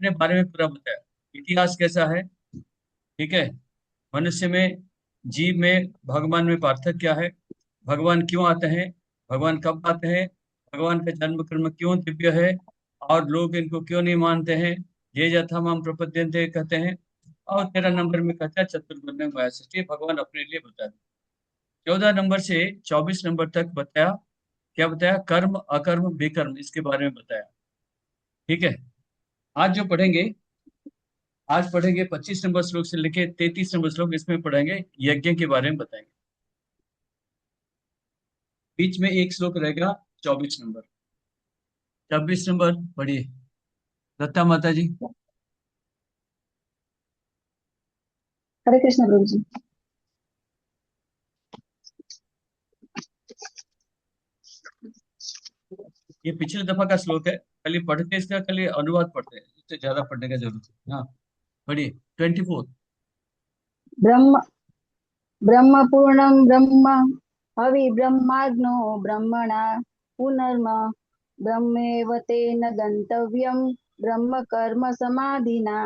अपने बारे में पूरा बताया, इतिहास कैसा है, ठीक है, मनुष्य में, जीव में, भगवान में पार्थक्य क्या है, भगवान क्यों आते हैं, भगवान कब आते हैं, भगवान का जन्म कर्म क्यों दिव्य है, और लोग इनको क्यों नहीं मानते हैं, ये यथा माम प्रपद्यन्ते कहते हैं। और 13 नंबर में कहता है चतुर्वर्ण्यं माया सृष्टि, भगवान अपने लिए बता दे। 14 नंबर से 24 नंबर तक बताया, क्या बताया, कर्म अकर्म विकर्म, इसके बारे में बताया। ठीक है, आज जो पढ़ेंगे, आज पढ़ेंगे 25 नंबर श्लोक से लेके 33 नंबर श्लोक, इसमें पढ़ेंगे यज्ञ के बारे में बताएंगे। बीच में एक श्लोक रहेगा 24 नंबर। 26 नंबर पढ़िए, दत्ता माता जी। हरे कृष्ण प्रभु जी। ये पिछले दफा का श्लोक है, खाली पढ़ते इसका, खाली अनुवाद पढ़ते हैं, इससे ज्यादा पढ़ने का जरूरत है। हाँ, पढ़िए 24। ब्रह्म ब्रह्म पूर्णम ब्रह्म हवि ब्रह्माग्नो ब्रह्मणा पुनर्म ब्रह्मेव तेन गंतव्यम ब्रह्म कर्म समाधिना।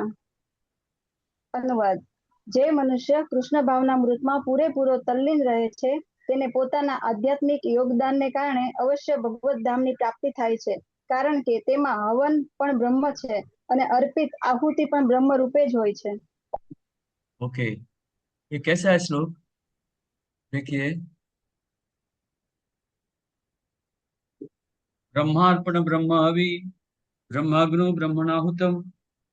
અનુવાદ: જે મનુષ્ય કૃષ્ણ ભાવના મૃતમાં પૂરેપૂરો તલ્લીન રહે છે તેને પોતાના આધ્યાત્મિક યોગદાનને કારણે અવશ્ય ભગવત ધામની પ્રાપ્તિ થાય છે, કારણ કે તેમાં હવન પણ બ્રહ્મ છે અને અર્પિત આહુતિ પણ બ્રહ્મ રૂપે જ હોય છે. ओके, ये कैसा है श्लोक, देखिए। ब्रह्मार्पण ब्रह्म हवि, ब्रह्माग्नो ब्रह्मणाहुतम,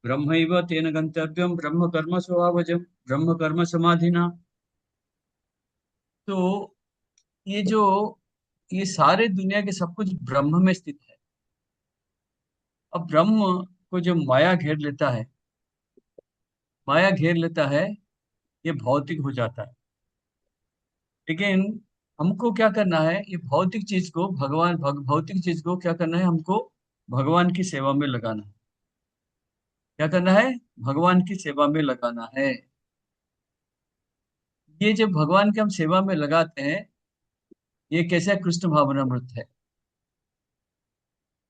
ब्रह्मैव तेन गंतव्यम ब्रह्म कर्म स्वभावजम ब्रह्म कर्म समाधिना। तो ये जो, ये सारे दुनिया के सब कुछ ब्रह्म में स्थित है। अब ब्रह्म को जब माया घेर लेता है, माया घेर लेता है, ये भौतिक हो जाता है। लेकिन हमको क्या करना है, ये भौतिक चीज को भौतिक चीज को क्या करना है, हमको भगवान की सेवा में लगाना है। क्या करना है, भगवान की सेवा में लगाना है। ये जब भगवान के हम सेवा में लगाते हैं, ये कैसा कृष्ण भावनामृत है।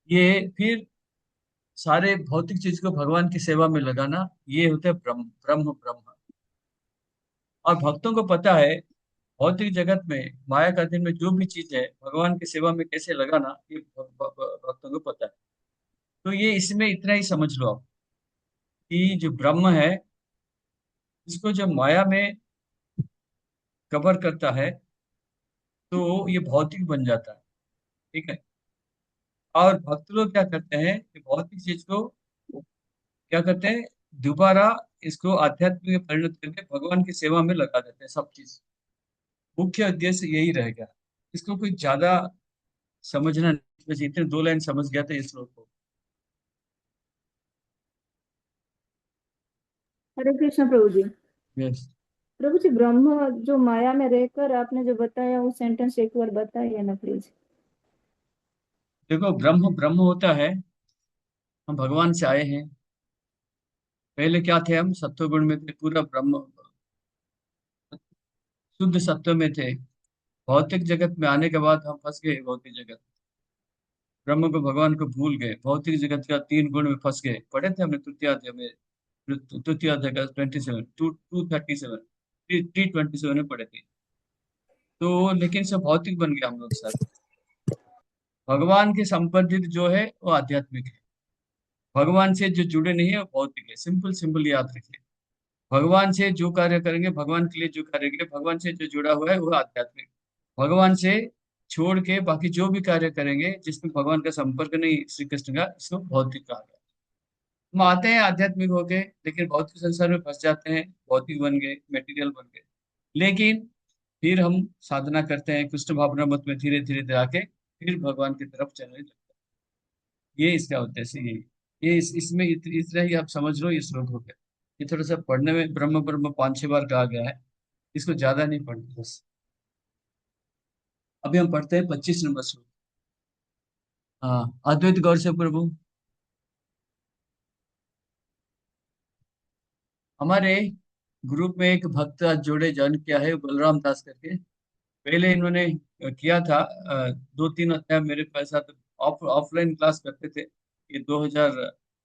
ये फिर सारे भौतिक चीज को भगवान की सेवा में लगाना, ये होता है ब्रह्म ब्रह्म ब्रह्म। और भक्तों को पता है, भौतिक जगत में, माया का दिन में जो भी चीज है, भगवान की सेवा में कैसे लगाना, ये भक्तों को पता है। तो ये इसमें इतना ही समझ लो आप, कि जो ब्रह्म है, इसको जब माया में कवर करता है, तो ये भौतिक बन जाता है। ठीक है, और भक्त लोग क्या करते हैं, कि भौतिक चीज को क्या करते हैं, दोबारा इसको आध्यात्म में परिणत करके भगवान की सेवा में लगा देते हैं सब चीज। मुख्य उद्देश्य यही रहेगा। इसको कोई ज्यादा समझना नहीं, बस इतने 2 लाइन समझ गया था इस श्लोक को। हरे कृष्ण प्रभु जी। यस। प्रभु जी, ब्रह्म जो माया में रहकर आपने जो बताया वो सेंटेंस एक बार बताइए ना प्लीज। देखो, ब्रह्म ब्रह्म होता है, हम भगवान से आए हैं। पहले क्या थे, हम सत्व गुण में थे, पूरा ब्रह्म शुद्ध सत्व में थे। भौतिक जगत में आने के बाद हम फंस गए भौतिक जगत, ब्रह्म को भगवान को भूल गए, भौतिक जगत का 3 गुण में फंस गए। पढ़े थे हमने तृतीय अध्याय में, तृतीय अध्याय का 27, 237, 327 में पढ़े थे। तो लेकिन सब भौतिक बन गया हम लोग सब। भगवान के संबंधित जो है वो आध्यात्मिक है, भगवान से जो जुड़े नहीं है वो भौतिक है। सिंपल सिंपल याद रखिए, भगवान से जो कार्य करेंगे, भगवान के लिए जो कार्य करेंगे, भगवान से जो जुड़ा हुआ है वो आध्यात्मिक। भगवान से छोड़ के बाकी जो भी कार्य करेंगे जिसमें भगवान का संपर्क नहीं, श्री कृष्ण का, इसको भौतिक कहा गया। हम आते हैं आध्यात्मिक होके, लेकिन भौतिक संसार में फंस जाते हैं, भौतिक बन गए, मेटीरियल बन गए। लेकिन फिर हम साधना करते हैं, कृष्ण भावना मत में धीरे धीरे धीरे आके फिर भगवान की तरफ चलने लगते हैं। ये इसका उद्देश्य यही। ये इसमें इतना ही आप समझ लो, ये श्लोक हो गया। ये थोड़ा सा पढ़ने में ब्रह्म ब्रह्म 5-6 बार कहा गया है, इसको ज्यादा नहीं पढ़ना बस। अभी हम पढ़ते हैं 25 नंबर श्लोक। हाँ, अद्वैत गौर से प्रभु। हमारे ग्रुप में एक भक्त आज जोड़े, ज्वाइन किया है, बलराम दास करके। पहले इन्होंने किया था 2-3 अध्याय मेरे पास साथ, ऑफलाइन क्लास करते थे, ये 2000,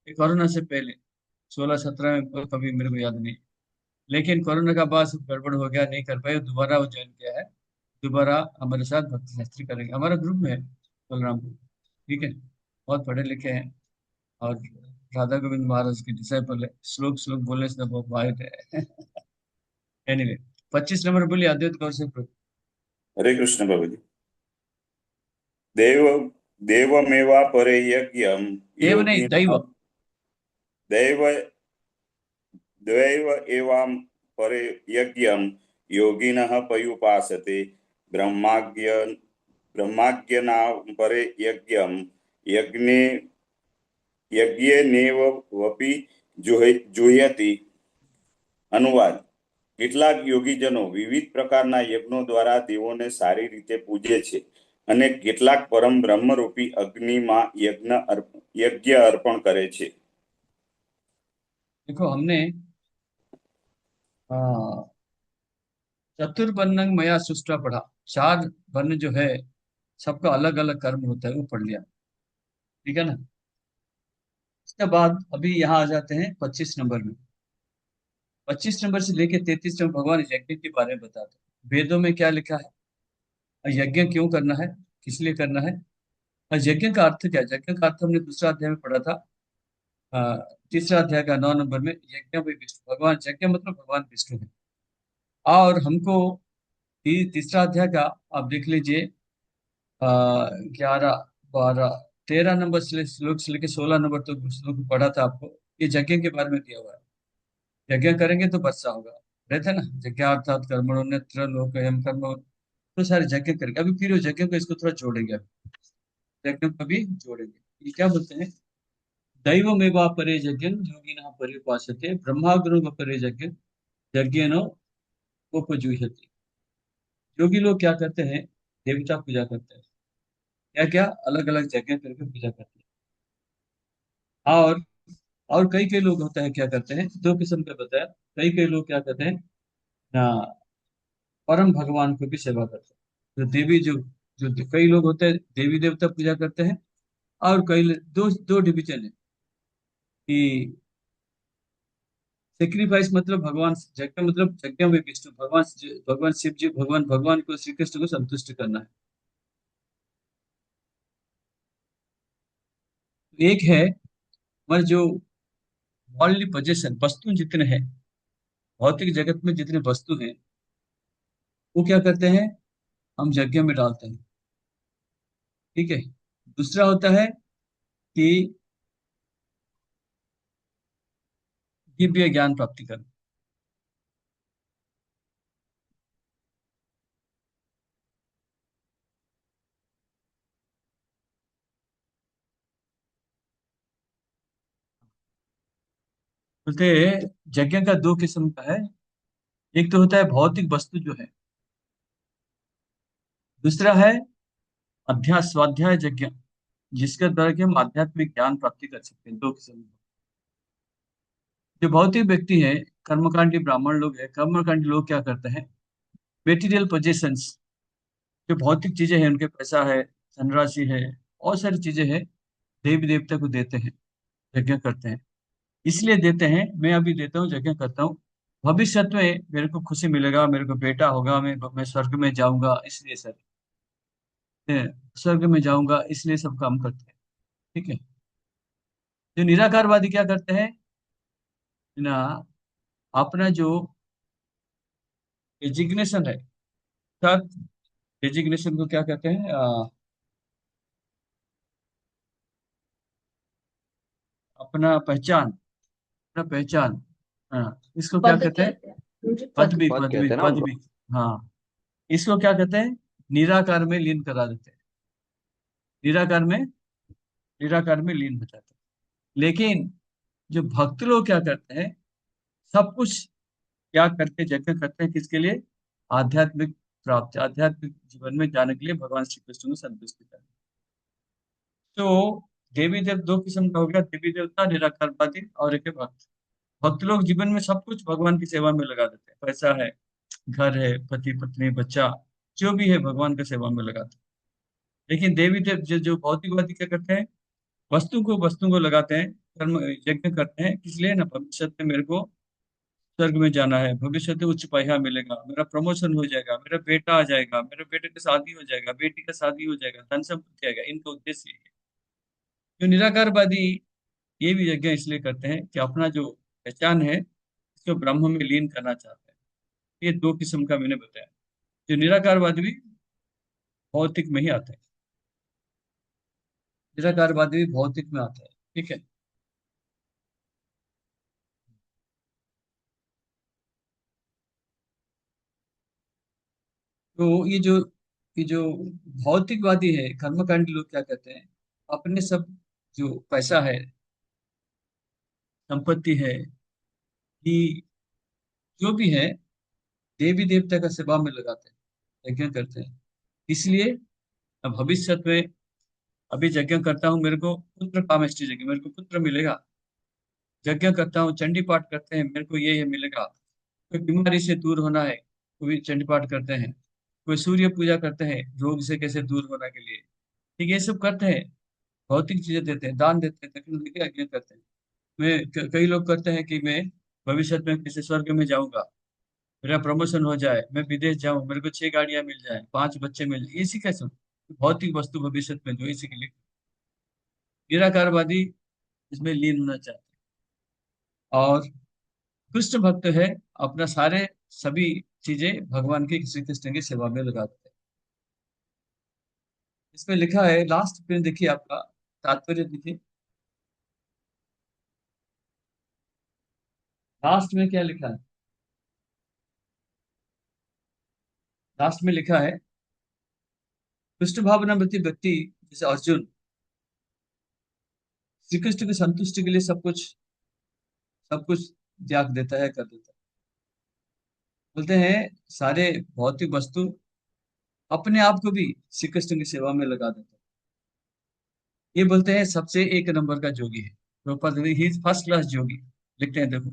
ये कोरोना से पहले। 16-17 में, कभी मेरे को याद नहीं। लेकिन कोरोना का बाद सब गड़बड़ हो गया, नहीं कर पाए, दोबारा वो ज्वाइन किया है। दोबारा हमारे साथ भक्ति शास्त्री करेंगे, हमारा ग्रुप में है बलरामपुर। ठीक है, बहुत पढ़े लिखे हैं, और राधा गोविंद महाराज की डिसाइपल है, श्लोक श्लोक बोलने से तो बहुत माहिर है। एनीवे, 25 नंबर बोलिए, अद्वैत गौर से प्रभु। हरे कृष्ण बाबू जी। देव देवमेवापरे यज्ञं देव नहीं, योगिनः दैव। दैव दैव एवां परे यज्ञं योगिनः पर्युपासते ब्रह्माज्ञ ब्रह्माज्ञनां परे यज्ञं यज्ञे यज्ञेनेव वपि जुह्यति। अनुवाद: કેટલાક યોગીજનો વિવિધ પ્રકારના યજ્ઞો દ્વારા દેવોને સારી રીતે પૂજે છે અને કેટલાક પરમ બ્રહ્મરૂપી અગ્નિમાં યજ્ઞ અર્પણ કરે છે। देखो, हमने चतुर्वर्ण्यं मया सृष्टा पढ़ा। 4 वर्ण जो है, सबका अलग अलग कर्म होता है, वो पढ़ लिया। ठीक है ना। इसके बाद अभी यहाँ आ जाते हैं 25 नंबर में। 25 नंबर से लेके 33 नंबर भगवान यज्ञ के बारे में बताते हैं, वेदों में क्या लिखा है, और यज्ञ क्यों करना है, किस लिए करना है, और यज्ञ का अर्थ क्या है। यज्ञ का अर्थ हमने दूसरा अध्याय में पढ़ा था, तीसरा अध्याय का 9 नंबर में, यज्ञ भी विष्णु भगवान, यज्ञ मतलब भगवान विष्णु है। और हमको तीसरा अध्याय का आप देख लीजिए, 11, 12, 13 नंबर से श्लोक से लेकर 16 नंबर तक श्लोक पढ़ा था आपको। ये यज्ञ के बारे में दिया हुआ है, यज्ञ करेंगे तो वर्षा होगा। रहते ना, यज्ञ अर्थात कर्मण्यत्र लोकयम कर्म, तो सारे यज्ञ करेंगे। अभी फिर वो यज्ञ को, इसको थोड़ा जोड़ेंगे, अभी यज्ञ को भी जोड़ेंगे। ये क्या बोलते हैं, दैवमेवा परे यज्ञं योगिनः पर्युपासते ब्रह्माग्नो परे यज्ञं यज्ञेनो उपजुह्यति। योगी लोग क्या करते हैं, देवता पूजा करते हैं, क्या क्या अलग अलग जगह करके पूजा करते हैं। और कई कई लोग होता है क्या करते हैं, 2 किस्म का बताया। कई कई लोग क्या करते हैं ना, परम भगवान को भी सेवा करते हैं। जो देवी जो जो कई लोग होते हैं देवी देवता पूजा करते हैं, और दो दो डिवीजन है कि सेक्रीफाइस मतलब भगवान, यज्ञ मतलब यज्ञ में विष्णु भगवान, भगवान शिव जी, भगवान भगवान को, श्री कृष्ण को संतुष्ट करना है। एक है, हमारे जो वर्ल्डली पोजेशन, वस्तु जितने हैं, भौतिक जगत में जितने वस्तु हैं, वो क्या करते हैं, हम यज्ञ में डालते हैं। ठीक है। दूसरा होता है कि दिव्य ज्ञान प्राप्ति करना। बोलते हैं, यज्ञ का 2 किस्म का है। एक तो होता है भौतिक वस्तु जो है, दूसरा है अध्यास स्वाध्याय यज्ञ, जिसके द्वारा कि हम आध्यात्मिक ज्ञान प्राप्ति कर सकते हैं। 2 किस्म। जो भौतिक व्यक्ति है, कर्मकांडी ब्राह्मण लोग हैं, कर्मकांडी लोग क्या करते हैं, मेटीरियल पोजेशंस, जो भौतिक चीजें हैं, उनके पैसा है, धनराशि है, और सारी चीजें हैं, देवी देवता को देते हैं, यज्ञ करते हैं। इसलिए देते हैं, मैं अभी देता हूँ, यज्ञ करता हूँ, भविष्य में मेरे को खुशी मिलेगा, मेरे को बेटा होगा, मैं स्वर्ग में जाऊंगा, इसलिए सर, स्वर्ग में जाऊंगा, इसलिए सब काम करते हैं। ठीक है। जो निराकारवादी क्या करते हैं ना, अपना जो डेजिग्नेशन है, अर्थात डेजिग्नेशन को क्या कहते हैं, अपना पहचान, अपना पहचान, हाँ, इसको क्या पद कहते हैं, कहते हैं, पद। पदवी, पद कहते पदवी, हैं ना उनको। पदवी। हाँ, इसको क्या कहते हैं, निराकार में लीन करा देते हैं, निराकार में, निराकार में लीन हो जाते हैं। लेकिन जो भक्त लोग क्या करते हैं, सब कुछ त्याग करके यज्ञ करते हैं, किसके लिए, आध्यात्मिक प्राप्ति, आध्यात्मिक जीवन में जाने के लिए, भगवान श्री कृष्ण को संतुष्ट करने। तो देवी देव 2 किस्म का हो गया, देवी देवता निराकारवादी, और एक है भक्त। भक्त लोग जीवन में सब कुछ भगवान की सेवा में लगा देते हैं, पैसा है, घर है, पति पत्नी बच्चा, जो भी है भगवान की सेवा में लगाते हैं। लेकिन देवी देव जो भौतिकवादी क्या करते हैं, वस्तु को लगाते हैं, कर्म यज्ञ करते हैं, किस लिए ना, भविष्य में मेरे को स्वर्ग में जाना है, भविष्य में उच्च पाया मिलेगा, मेरा प्रमोशन हो जाएगा, मेरा बेटा आ जाएगा, मेरे बेटे की शादी हो जाएगा, बेटी का शादी हो जाएगा, धन संपत्ति आएगा, इनका उद्देश्य ये है। जो निराकारवादी ये भी यज्ञ इसलिए करते हैं कि अपना जो पहचान है इसको ब्रह्म में लीन करना चाहते हैं। ये दो किस्म का मैंने बताया। जो निराकारवादी भी भौतिक में ही आता है, निराकारवादी भी भौतिक में आता है। ठीक है। तो ये जो भौतिकवादी है, कर्मकांडी लोग क्या कहते हैं, अपने सब जो पैसा है, संपत्ति है, कि जो भी है, देवी देवता का सेवा में लगाते हैं, यज्ञ करते हैं। इसलिए अब भविष्य में अभी यज्ञ करता हूँ, मेरे को पुत्र कामेष्टि यज्ञ, मेरे को पुत्र मिलेगा। यज्ञ करता हूँ, चंडी पाठ करते हैं, मेरे को ये मिलेगा। कोई बीमारी से दूर होना है, कोई चंडी पाठ करते हैं। कोई सूर्य पूजा करते हैं, रोग से कैसे दूर होने के लिए। ठीक है, ये सब करते हैं, भौतिक चीजें देते हैं, दान देते हैं, दक्षिण देके यज्ञ करते हैं। कई लोग करते हैं कि मैं भविष्य में किसी स्वर्ग में जाऊंगा, मेरा प्रमोशन हो जाए, मैं विदेश जाऊं, मेरे को 6 गाड़ियां मिल जाए, 5 बच्चे मिल जाए, इसी का सब भौतिक वस्तु भविष्य में जो इसी के लिए निराकारवादी इसमें लीन होना चाहते हैं। और कृष्ण भक्त है, अपना सारे सभी चीजें भगवान के श्री कृष्ण की सेवा में लगा देते हैं। इसमें लिखा है, लास्ट पे देखिए, आपका तात्पर्य देखिए, लास्ट में क्या लिखा है। लास्ट में लिखा है, कृष्ण भावनावृत्ति व्यक्ति जैसे अर्जुन श्री कृष्ण की संतुष्टि के लिए सब कुछ त्याग देता है, कर देता है। बोलते हैं सारे भौतिक वस्तु, अपने आप को भी श्री कृष्ण की सेवा में लगा देता है। ये बोलते हैं सबसे एक नंबर का जोगी है, प्रभुपाद ही फर्स्ट क्लास जोगी, लिखते हैं देखो।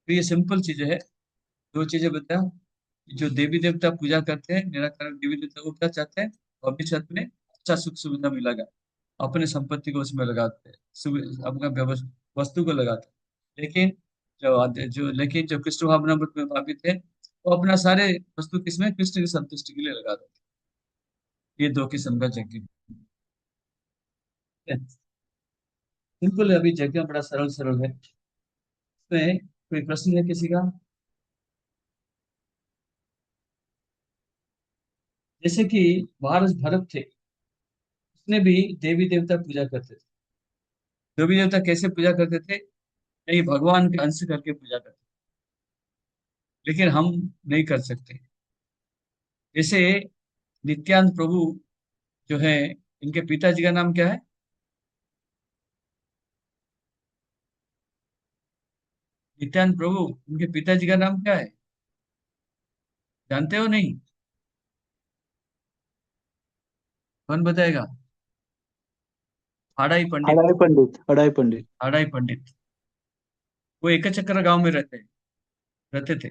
तो ये सिंपल चीजें है, दो चीजें बताया। जो देवी देवता पूजा करते हैं, निराकार देवी देवता को क्या चाहते हैं, भविष्य में अच्छा सुख सुविधा मिलेगा, अपने संपत्ति को उसमें लगाते हैं, अपना वस्तु को लगाते हैं। लेकिन जो कृष्ण भावनामृत में भावित है, वो अपना सारे वस्तु किसमें, कृष्ण की संतुष्टि के लिए लगा देते हैं। ये दो किस्म का यज्ञ है। सिंपल है, अभी यज्ञ बड़ा सरल सरल है। इसमें कोई प्रश्न है किसी का। जैसे कि महाराज भरत थे, उसने भी देवी देवता पूजा करते थे। देवी देवता कैसे पूजा करते थे, नहीं, भगवान के अंश करके पूजा करते थे, लेकिन हम नहीं कर सकते। जैसे नित्यानंद प्रभु जो है, इनके पिताजी का नाम क्या है, नित्यानंद प्रभु, इनके पिताजी का नाम क्या है, जानते हो नहीं, कौन बताएगा। हाड़ाई पंडित। अडाई पंडित, अडाई पंडित। हाड़ाई पंडित, वो एक चक्र गांव में रहते थे।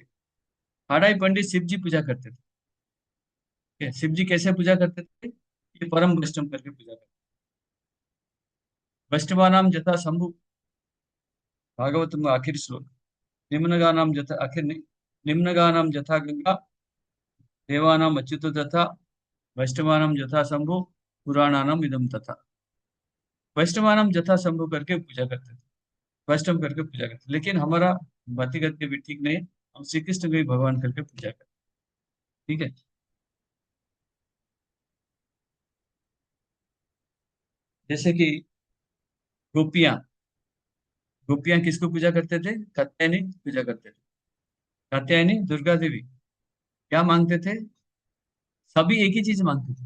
हाड़ाई पंडित शिव जी पूजा करते थे। शिव जी कैसे पूजा करते थे, ये परम वैष्णव करके पूजा करते। वैष्णवानाम जथा शंभु, भागवत में आखिरी श्लोक, निम्नगानाम जथा आखिर नहीं, निम्नगानाम जथा गंगा, देवानाम अच्युत तथा, वैष्णवानाम जथा शंभु, पुराणानाम इदम तथा। वैष्णवानाम जथा शंभु करके पूजा करते थे, वैष्णव करके पूजा करते थे। लेकिन हमारा बाती करके भी ठीक नहीं है, हम श्री कृष्ण को ही भगवान करके पूजा करते। ठीक है। जैसे कि गोपियां, गोपियां किसको पूजा करते थे, कात्यायनी पूजा करते थे। कात्यायनी दुर्गा देवी क्या मांगते थे, सभी एक ही चीज मांगते थे,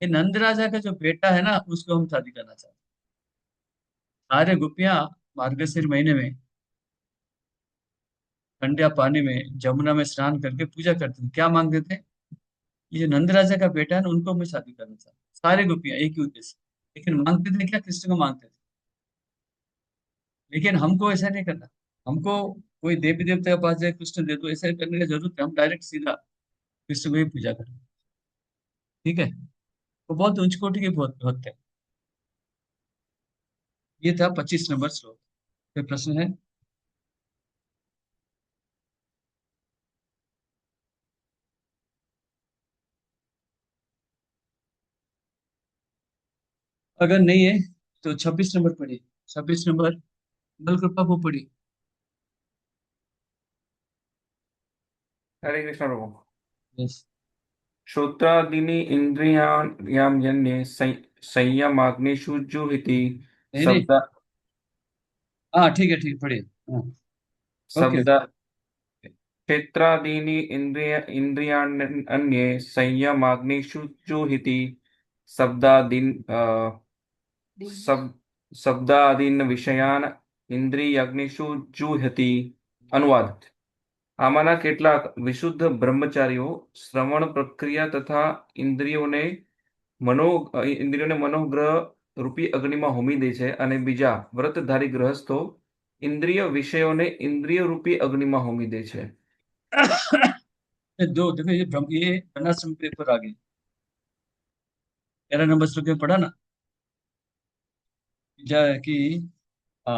ये नंद राजा का जो बेटा है ना, उसको हम शादी करना चाहते हैं। सारे गोपियां मार्गशीर महीने में ठंडा पानी में जमुना में स्नान करके पूजा करते थे, क्या मांगते थे, ये जो नंद राजा का बेटा है ना, उनको मैं शादी करना चाहता हूँ। सारे गोपियां एक ही उद्देश्य, लेकिन मांगते थे क्या, कृष्ण को मांगते थे। लेकिन हमको ऐसा नहीं करना, हमको कोई देवी देवता के पास जाए कृष्ण दे दो, ऐसा करने की जरूरत है, हम डायरेक्ट सीधा कृष्ण को ही पूजा करें। ठीक है। वो बहुत उच्च कोटि के बहुत भक्त है। ये था 25 नंबर श्लोक। कोई प्रश्न है? अगर नहीं है तो 26 नंबर पढ़िए। 26 नंबर बल कृपा वो पढ़ी। हरे कृष्ण प्रभु। यस। श्रोत्रादीनि इन्द्रियाण्यन्ये संयमाग्निषु जुहिति नहीं नहीं। शब्द हाँ ठीक है, ठीक है, पढ़िए। हाँ। ओके शब्द ओके। क्षेत्रादीनि इन्द्रियाण्यन्ये संयमाग्निषु जुहिति शब्दादीन् सब शब्दादीन विषयान ઇન્દ્રિયાગ્નિષુ જુહ્યતિ। અનુવાદ। આમાંના કેટલાક વિશુદ્ધ બ્રહ્મચારીઓ શ્રવણ પ્રક્રિયા તથા ઇન્દ્રિયોને મનોગ્રહ રૂપી અગ્નિમાં હોમી દે છે અને બીજા વ્રતધારી ગ્રહસ્થો ઇન્દ્રિય વિષયોને ઇન્દ્રિય રૂપી અગ્નિમાં હોમી દે છે। ये दो देखो, ये वर्णाश्रम पेपर आ गए। 11 नंबर श्लोक में पढ़ा ना कि आ,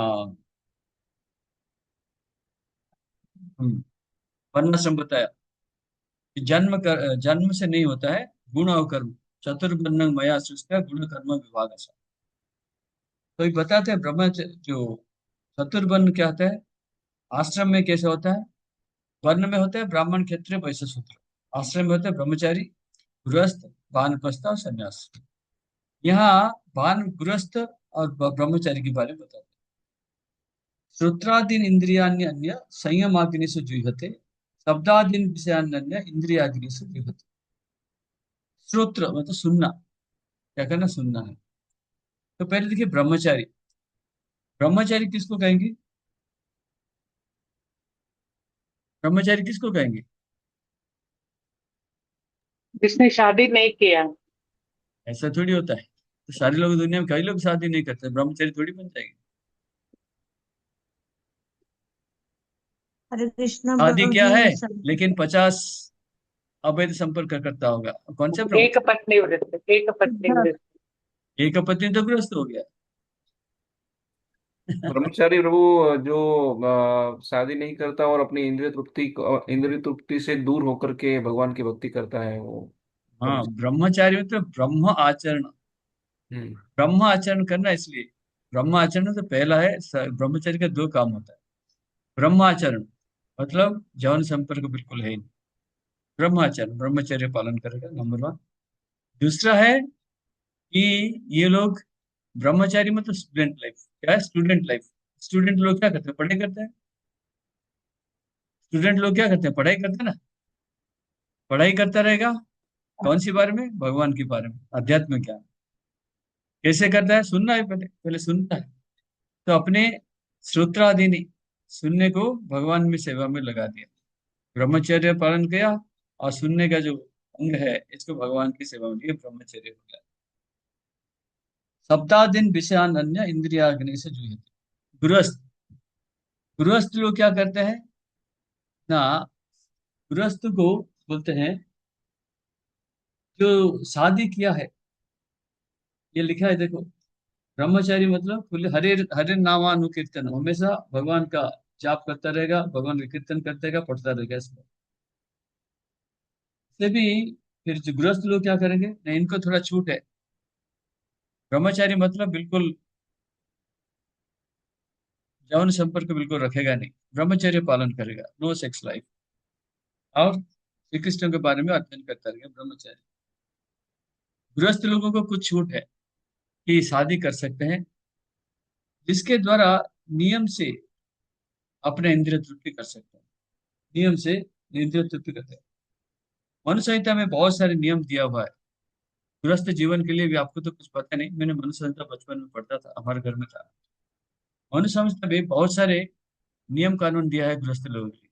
वर्णाश्रम बताया कि जन्म से नहीं होता है गुण और कर्म। चतुर्वर्ण मया सृष्टि गुण कर्म विभाग ऐसा। तो ये बताते हैं जो चतुर्वर्ण क्या होता है, आश्रम में कैसे होता है। वर्ण में होते हैं ब्राह्मण, क्षत्रिय, वैश्य, शूद्र। आश्रम में होते हैं ब्रह्मचारी, गृहस्थ, वानप्रस्थ और संन्यास। यहाँ वान, गृहस्थ और ब्रह्मचारी के बारे में बताते हैं। श्रोत्रादीन इंद्रियाण्य अन्य संयमाग्निषु जुह्यते शब्दादीन विषयान्य इंद्रियाग्निषु जुह्यते। श्रोत्र मतलब सुनना, क्या करना, सुनना है। तो पहले देखिए ब्रह्मचारी। ब्रह्मचारी किसको कहेंगे? ब्रह्मचारी किसको कहेंगे? जिसने शादी नहीं किया। ऐसा थोड़ी होता है। तो सारे लोग दुनिया में, कई लोग शादी नहीं करते, ब्रह्मचारी थोड़ी बन जाएंगे। हरे कृष्ण शादी प्रभु क्या जी। है, लेकिन 50 अवैध संपर्क करता होगा, कौन सा एक ब्रह्मचारी? पत्नी व्रत, एक पत्नी व्रत। एक पत्नी तो गृहस्थ हो गया। ब्रह्मचारी प्रभु जो शादी नहीं करता और अपनी इंद्रिय तृप्ति से दूर होकर के भगवान की भक्ति करता है वो हाँ, ब्रह्मचारी। ब्रह्मचारी मतलब ब्रह्म आचरण। हम्म। ब्रह्म आचरण करना, इसलिए ब्रह्म आचरण तो पहला है। ब्रह्मचारी का दो काम होता है। ब्रह्म आचरण मतलब यौन संपर्क बिल्कुल है ही नहीं। ब्रह्माचरण ब्रह्मचर्य पालन करेगा, नंबर 1। दूसरा है कि ये लोग, ब्रह्मचारी मतलब स्टूडेंट लाइफ। क्या है स्टूडेंट लाइफ? स्टूडेंट लोग क्या करते हैं, पढ़ाई करते हैं। स्टूडेंट लोग क्या करते हैं, पढ़ाई करते हैं ना। पढ़ाई करता रहेगा, कौन सी बारे में, भगवान के बारे में, अध्यात्म ज्ञान। कैसे करता है, सुनना है, पहले पहले सुनता है। तो अपने श्रोत्रादि ने सुनने को भगवान में सेवा में लगा दिया, ब्रह्मचर्य पालन किया। और सुनने का जो अंग है, इसको भगवान की सेवा में, ये ब्रह्मचर्य हो गया। सप्ताह दिन विषयान अन्य इंद्रियाग्नि से जुए। गृहस्थ, गृहस्थ लोग क्या करते हैं ना, गृहस्थ को बोलते हैं जो शादी किया है। ये लिखा है देखो, ब्रह्मचारी मतलब खुले हरे हरे नामानुकीर्तन, हमेशा भगवान का जाप करता रहेगा, भगवान का कीर्तन करता रहेगा, पढ़ता रहेगा इसमें से भी। फिर जो गृहस्थ लोग क्या करेंगे, नहीं इनको थोड़ा छूट है। ब्रह्मचारी मतलब बिल्कुल यौन संपर्क बिल्कुल रखेगा नहीं, ब्रह्मचर्य पालन करेगा, नो सेक्स लाइफ। और श्री कृष्ण के बारे में अध्ययन करता रहेगा ब्रह्मचारी। गृहस्थ लोगों को कुछ छूट है कि शादी कर सकते हैं, जिसके द्वारा नियम से अपने इंद्रिय तृप्ति कर सकते हैं। नियम से इंद्रिय तृप्ति करते हैं। मनु संहिता में बहुत सारे नियम दिया हुआ है गृहस्थ जीवन के लिए भी। आपको तो कुछ पता नहीं, मैंने मनु संहिता बचपन में पढ़ता था, हमारे घर में था। मनु संहिता में बहुत सारे नियम कानून दिया है गृहस्थ लोगों के लिए।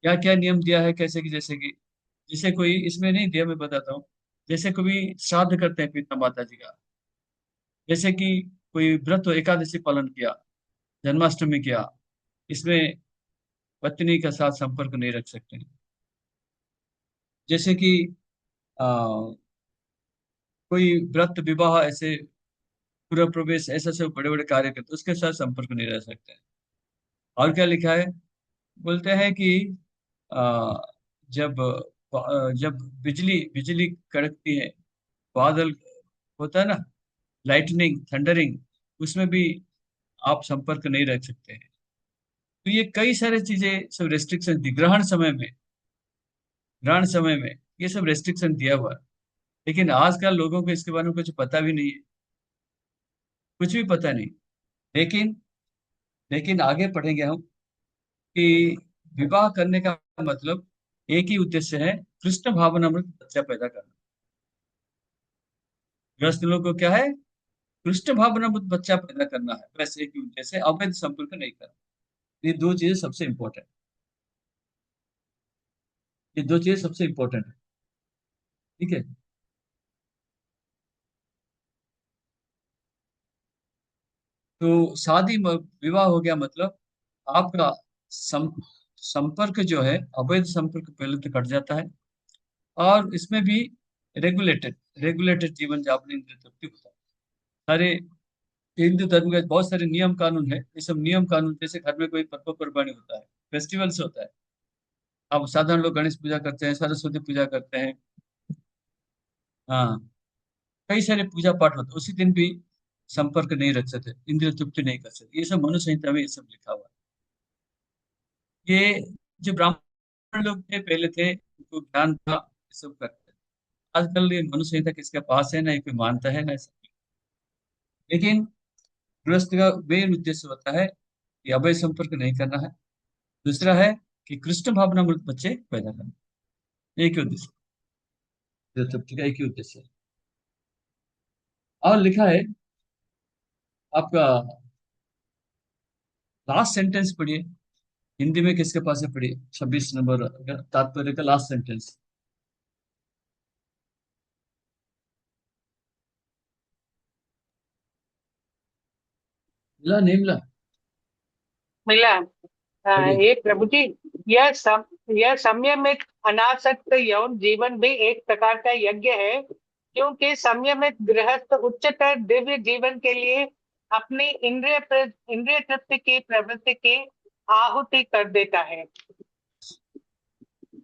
क्या क्या नियम दिया है, कैसे कि जैसे कोई इसमें नहीं दिया, मैं बताता हूँ। जैसे कोई श्राद्ध करते हैं पिता माता जी का, जैसे कि कोई व्रत हो, एकादशी पालन किया, जन्माष्टमी किया, इसमें पत्नी के साथ संपर्क नहीं रख सकते। जैसे कि आ, कोई व्रत विवाह ऐसे पूरा प्रवेश, ऐसा सब बड़े बड़े कार्य करते, उसके साथ संपर्क नहीं रह सकते। और क्या लिखा है, बोलते हैं कि आ, जब बिजली बिजली कड़कती है, बादल होता है ना, लाइटनिंग, थंडरिंग, उसमें भी आप संपर्क नहीं रख सकते हैं। तो ये कई सारी चीजें सब रेस्ट्रिक्शन दी ग्रहण समय में, ये सब रेस्ट्रिक्शन दिया हुआ है। लेकिन आजकल लोगों को इसके बारे में कुछ पता भी नहीं है, कुछ भी पता नहीं। लेकिन लेकिन आगे पढ़ेंगे हम कि विवाह करने का मतलब एक ही उद्देश्य है, कृष्ण भावनामृत बच्चा पैदा करना। गृहस्थ लोग को क्या है, कृष्ण भावनामृत बच्चा पैदा करना है, बस एक ही उद्देश्य है, अवैध संपर्क नहीं करना। ये दो चीजें सबसे इंपॉर्टेंट, ये दो चीजें सबसे इंपॉर्टेंट है। ठीक है। तो विवाह हो गया मतलब आपका संपर्क जो है, अवैध संपर्क पहले तो कट जाता है, और इसमें भी रेगुलेटेड रेगुलेटेड जीवन यापन इंद्रिय तृप्ति होता है। सारे हिंदू धर्म के बहुत सारे नियम कानून है, ये सब नियम कानून, जैसे घर में कोई पर्वपर्वाणी होता है, फेस्टिवल्स होता है, अब साधारण लोग गणेश पूजा करते हैं, सरस्वती पूजा करते हैं, हाँ, कई सारे पूजा पाठ होते हैं, उसी दिन भी संपर्क नहीं रख सकते, इंद्रिय तृप्ति नहीं कर सकते। ये सब मनु संहिता में ये सब लिखा हुआ है। ये जो ब्राह्मण लोग थे पहले थे, उनको ज्ञान था, ये सब करते थे। आजकल ये मनु संहिता किसके पास है, ना ये कोई मानता है ना ऐसा। लेकिन गृहस्थ का मेन उद्देश्य होता है कि अभय संपर्क नहीं करना है, दूसरा है कि कृष्ण भावना मृत बच्चे पैदा करना। एक ही उद्देश्य, जो तृप्ति का एक ही उद्देश्य है। और लिखा है आपका, लास्ट सेंटेंस पढ़िए, हिंदी में किसके पास है, पढ़िए 26 नंबर तात्पर्य का लास्ट सेंटेंस। मिला नहीं मिला? मिला। पढ़िए। हे प्रभु जी, यह संयमित अनासक्त यौन जीवन भी एक प्रकार का यज्ञ है, क्योंकि संयमित गृहस्थ उच्चतर दिव्य जीवन के लिए अपनी इंद्रिय तृप्ति की प्रवृत्ति की आहुति कर देता है।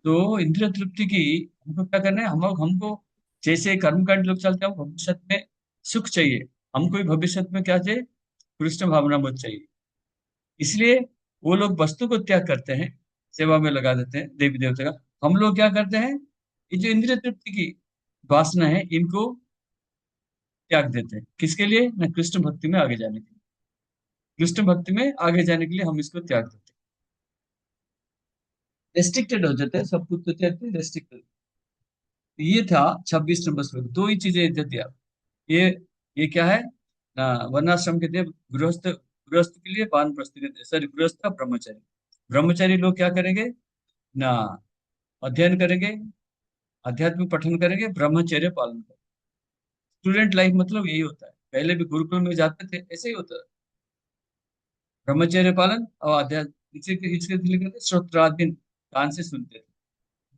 तो इंद्रिय तृप्ति की हमको क्या करना है, हमको जैसे कर्मकांड लोग चलते हैं, भविष्य में सुख चाहिए, हमको भी भविष्य में क्या चाहिए, कृष्ण भावना मत चाहिए। इसलिए वो लोग वस्तु को त्याग करते हैं, सेवा में लगा देते हैं देवी देवता का। हम लोग क्या करते हैं, ये जो इंद्रिय तृप्ति की वासना है, इनको त्याग देते हैं, किसके लिए, ना कृष्ण भक्ति में आगे जाने के लिए। कृष्ण भक्ति में आगे जाने के लिए हम इसको त्याग देते हैं, रेस्ट्रिक्टेड हो जाते हैं, सब कुछ तो त्यागते हैं, रेस्ट्रिक्टेड। ये था 26 नंबर श्लोक। दो ही चीजें इधर दिया। ये ये क्या है ना, वर्णाश्रम के लिए गृहस्थ, गृहस्थ के लिए वानप्रस्थ के लिए, सॉरी, गृहस्थ का ब्रह्मचारी। ब्रह्मचारी लोग क्या करेंगे ना, अध्ययन करेंगे, आध्यात्मिक पठन करेंगे, ब्रह्मचर्य पालन करेंगे। स्टूडेंट लाइफ मतलब यही होता है, पहले भी गुरुकुल में जाते थे, ऐसे ही होता है, ब्रह्मचर्य पालन और आध्यात्मिक, इसके श्रोत्राधीन, कान से सुनते थे।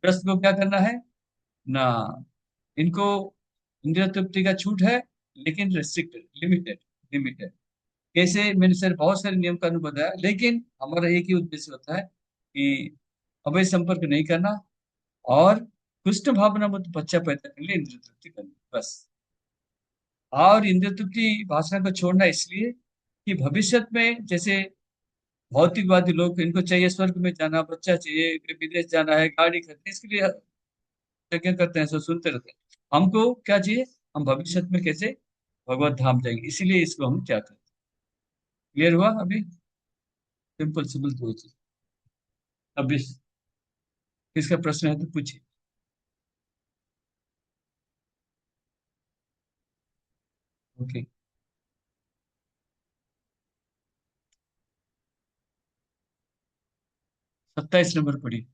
गृहस्थ को क्या करना है ना, इनको इंद्रिय तृप्ति का छूट है, लेकिन रेस्ट्रिक्टेड, लिमिटेड, लिमिटेड। कैसे, मैंने सर बहुत सारे नियम कानून बताया, लेकिन हमारा एक ही उद्देश्य होता है कि अवैध संपर्क नहीं करना, और कृष्ण भावना मत बच्चा पैदा करने के लिए इंद्रिय तृप्ति करनी, बस। और इंद्रिय तृप्ति भाषा को छोड़ना इसलिए कि भविष्य में जैसे भौतिकवादी लोग, इनको चाहिए स्वर्ग में जाना, बच्चा चाहिए, विदेश जाना है, गाड़ी खरीदनी, इसके लिए यज्ञ करते हैं, सब सुनते रहते हैं। हमको क्या चाहिए, हम भविष्य में कैसे भगवत धाम जाएंगे, इसीलिए इसको हम क्या करते हैं। क्लियर हुआ अभी? सिंपल सिंपल दो चीज। अभी किसका प्रश्न है तो पूछिए। ओके। 27 नंबर पढ़ी,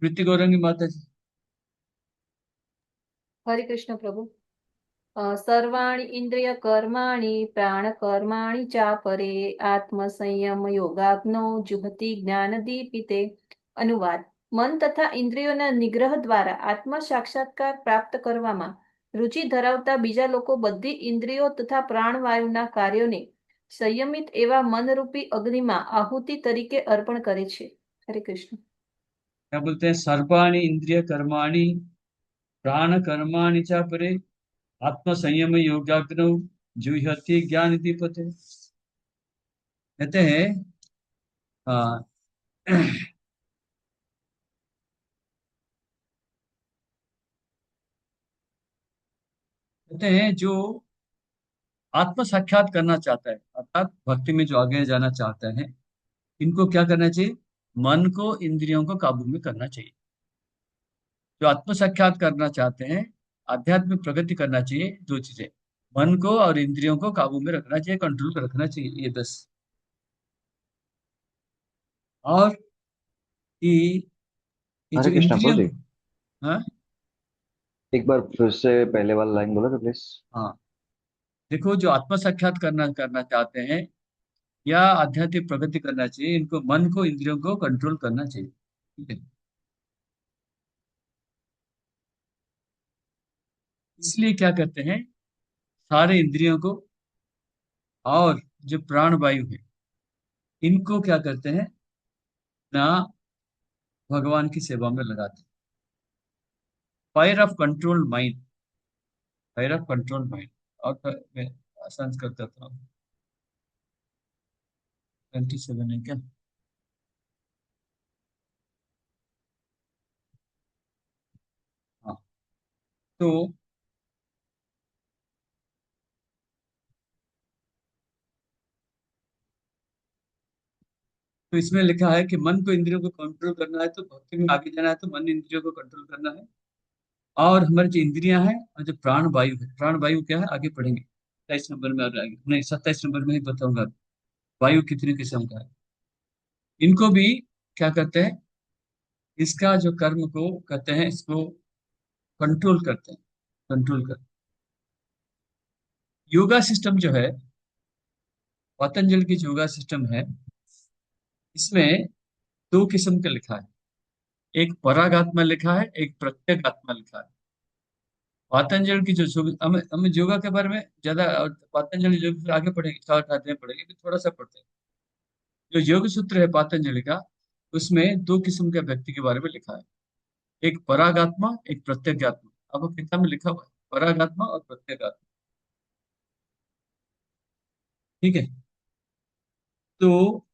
स्मृति गौरंगी माता जी। हरे कृष्ण प्रभु। सर्वाणि इंद्रिय कर्माणि प्राण कर्माणि चापरे आत्मसंयम योगाग्नो जुहति ज्ञान दीपिते। अनुवाद: મન તથા ઇન્દ્રિયોના નિગ્રહ દ્વારા આત્મ સાક્ષાત્કાર પ્રાપ્ત કરવામાં रुचि धरावता बीजा लोको बधी इंद्रियो तथा प्राणवायुना कार्योने संयमित एवा मनरूपी अग्निमां आहुति तरीके अर्पण करे छे। हरे कृष्ण। क्या बोलते हैं? सर्वाणि इंद्रिय कर्माणि प्राण कर्माणि च परे आत्म संयम योगाग्नौ जुह्यति ज्ञान दीपते। कहते हैं हाँ, कहते हैं जो आत्म साक्षात करना चाहता है, अर्थात भक्ति में जो आगे जाना चाहता है, इनको क्या करना चाहिए? मन को इंद्रियों को काबू में करना चाहिए। जो आत्म साक्षात करना चाहते हैं, आध्यात्मिक प्रगति करना चाहिए, दो चीजें, मन को और इंद्रियों को काबू में रखना चाहिए, कंट्रोल में रखना चाहिए, ये बस। और ये ये जो हरे कृष्णा प्रभु इंद्रियों, जी, हाँ एक बार फिर से पहले वाला लाइन बोला था प्लीज। हाँ, देखो, जो आत्म साक्षात करना करना चाहते हैं या आध्यात्मिक प्रगति करना चाहिए, इनको मन को इंद्रियों को कंट्रोल करना चाहिए, ठीक है। इसलिए क्या करते हैं, सारे इंद्रियों को और जो प्राण वायु है, इनको क्या करते हैं ना, भगवान की सेवा में लगाते हैं। Fire of control mind, fire of control mind. और मैं आसान कर देता हूँ, 27 है क्या? हाँ, तो इसमें लिखा है कि मन को इंद्रियों को कंट्रोल करना है, तो भक्ति में आगे जाना है तो मन इंद्रियों को कंट्रोल करना है। और हमारी जो इंद्रियां हैं और जो प्राण वायु है, प्राण वायु क्या है आगे पढ़ेंगे, 27 नंबर में आ जाएंगे, नहीं 27 नंबर में ही बताऊंगा वायु कितने किस्म का है। इनको भी क्या कहते हैं, इसका जो कर्म को कहते हैं, इसको कंट्रोल करते हैं, कंट्रोल कर। योगा सिस्टम जो है, पतंजलि की जो योगा सिस्टम है, इसमें दो किस्म का लिखा है, एक परागात्मा लिखा है, एक प्रत्येगात्मा लिखा है। पतंजलि की जो हमें हमें योगा के बारे में ज्यादा, और पतंजलि योग फिर आगे पढ़ेंगे, 4 अध्याय पढ़ेंगे, फिर थोड़ा सा पढ़ते हैं। जो योग सूत्र है पतंजलि का, उसमें दो किस्म के व्यक्ति के बारे में लिखा है, एक परागात्मा, एक प्रत्येगात्मा। आपको किताब में लिखा हुआ है परागात्मा और प्रत्येगात्मा, ठीक है। तो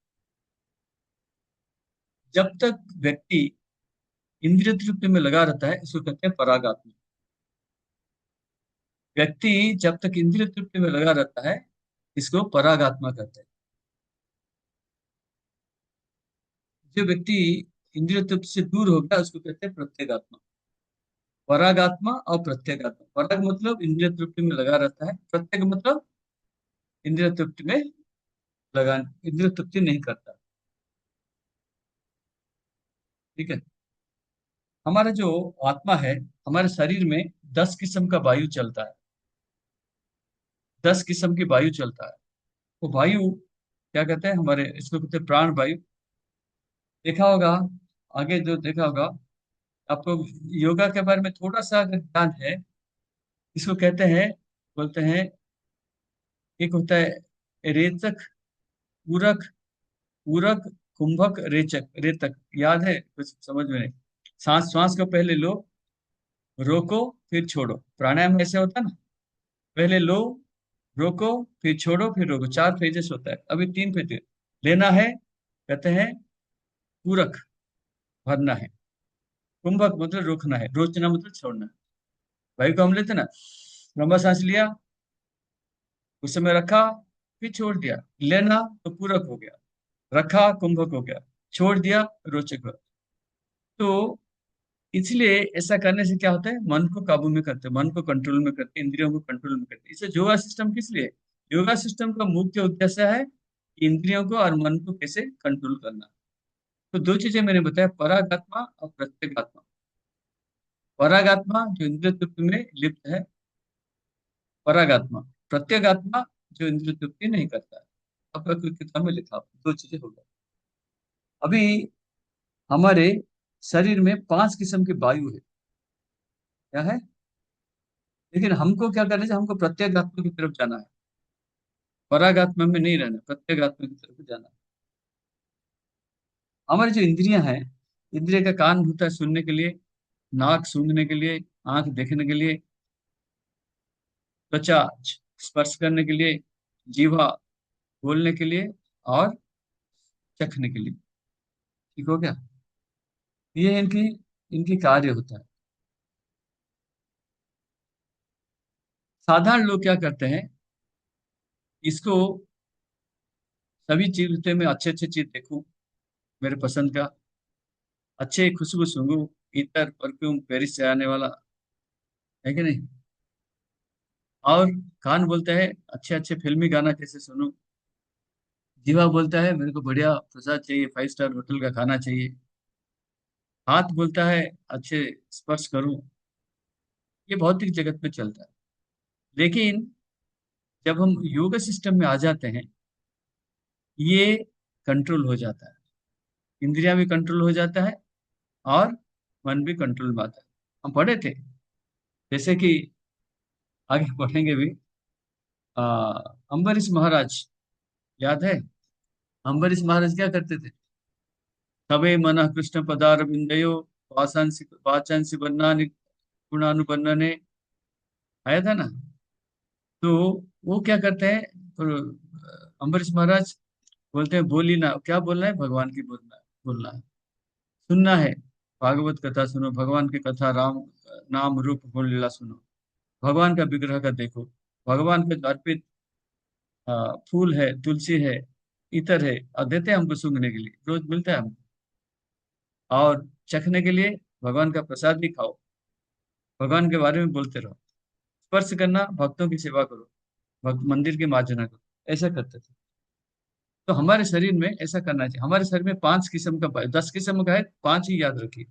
जब तक व्यक्ति इंद्रिय तृप्ति में लगा रहता है, इसको कहते हैं परागात्मा। व्यक्ति जब तक इंद्रिय तृप्ति में लगा रहता है, इसको परागात्मा कहते हैं। जो व्यक्ति इंद्रिय तृप्ति से दूर हो गया, उसको कहते हैं प्रत्येगात्मा। परागात्मा और प्रत्येगात्मा, पराग मतलब इंद्रिय तृप्ति में लगा रहता है, प्रत्येक मतलब इंद्रिय तृप्ति में लगा, इंद्रिय तृप्ति नहीं करता, ठीक है। हमारा जो आत्मा है, हमारे शरीर में 10 किस्म का वायु चलता है, 10 किस्म की वायु चलता है। वो वायु क्या कहते हैं, हमारे इसको कहते हैं प्राण वायु। देखा होगा, आगे जो देखा होगा आपको, योगा के बारे में थोड़ा सा अगर ज्ञान है, इसको कहते हैं, बोलते हैं, एक होता है रेचक, पूरक, पूरक, कुंभक, रेचक, रेतक, याद है? कुछ समझ में नहीं। सांस, श्वास को पहले लो, रोको, फिर छोड़ो। प्राणायाम ऐसे होता है ना, पहले लो, रोको, फिर छोड़ो, फिर रोको, 4 फेजेस होता है। अभी 3 फेज लेना है, कहते हैं पूरक, भरना है। कुंभक मतलब रोकना है, रोचना मतलब छोड़ना है। वायु को हम लेते ना, लंबा सांस लिया, उस समय रखा, फिर छोड़ दिया, लेना तो पूरक हो गया, रखा कुंभक हो गया, छोड़ दिया रोचक हो गया। तो इसलिए ऐसा करने से क्या होता है, मन को काबू में करते, मन को कंट्रोल में करते, इंद्रियों को कंट्रोल में करते। इसे योगा सिस्टम किस लिए? योगा सिस्टम का मुख्य उद्देश्य है कि इंद्रियों को और मन को कैसे कंट्रोल करना। तो दो चीजें मैंने बताया, परागात्मा और प्रत्येगात्मा। परागात्मा जो इंद्रिय तृप्ति में लिप्त है, परागात्मा। प्रत्येगात्मा जो इंद्रिय तृप्ति नहीं करता है। आपका कोई किताब में लिखा हो, दो चीजें हो गई। अभी हमारे शरीर में 5 किस्म की वायु है। क्या है? लेकिन हमको क्या करना चाहिए, हमको प्रत्येगात्मा की तरफ जाना है, परागात्मा में नहीं रहना, प्रत्येगात्मा की तरफ जाना है। हमारी जो इंद्रियां हैं, इंद्रिय का कान होता है सुनने के लिए, नाक सूंघने के लिए, आंख देखने के लिए, त्वचा स्पर्श करने के लिए, जीवा बोलने के लिए, और चखने के लिए। ठीक हो गया? ये इनकी इनकी कार्य होता है। साधारण लोग क्या करते हैं, इसको सभी चीजों में अच्छे अच्छे चीज देखूं, मेरे पसंद का, अच्छे खुशबू सूंघूं, इतर परफ्यूम पेरिस से आने वाला, है कि नहीं? और कान बोलता है अच्छे अच्छे फिल्मी गाना कैसे सुनूं, जीवा बोलता है मेरे को बढ़िया प्रसाद चाहिए, 5 स्टार होटल का खाना चाहिए, हाथ बोलता है अच्छे स्पर्श करूं। ये भौतिक जगत में चलता है। लेकिन जब हम योगा सिस्टम में आ जाते हैं, ये कंट्रोल हो जाता है, इंद्रियां भी कंट्रोल हो जाता है, और मन भी कंट्रोल में आता है। हम पढ़े थे, जैसे कि आगे पढ़ेंगे भी, आ, अम्बरीश महाराज, याद है? अम्बरीश महाराज क्या करते थे? तवे मन कृष्ण पदार बिंदयो वाचांसी वाचांसी बन्नानि गुणानुबन्धने, आया था ना? तो वो क्या करते हैं, तो अम्बरीश महाराज बोलते हैं बोली ना, क्या बोलना है, भगवान की बोलना है, सुनना है, भागवत कथा सुनो, भगवान की कथा, राम नाम रूप गुण लीला सुनो, भगवान का विग्रह का देखो, भगवान के अर्पित फूल है, तुलसी है, इतर है, और देते हैं हमको सूंघने के लिए, रोज मिलता है हमको। और चखने के लिए भगवान का प्रसाद भी खाओ, भगवान के बारे में बोलते रहो, स्पर्श करना, भक्तों की सेवा करो, भक्त मंदिर की मार्जना करो, ऐसा करते थे। तो हमारे शरीर में ऐसा करना चाहिए। हमारे शरीर में 5 किस्म का वायु, 10 किस्म का है, 5 ही याद रखिए।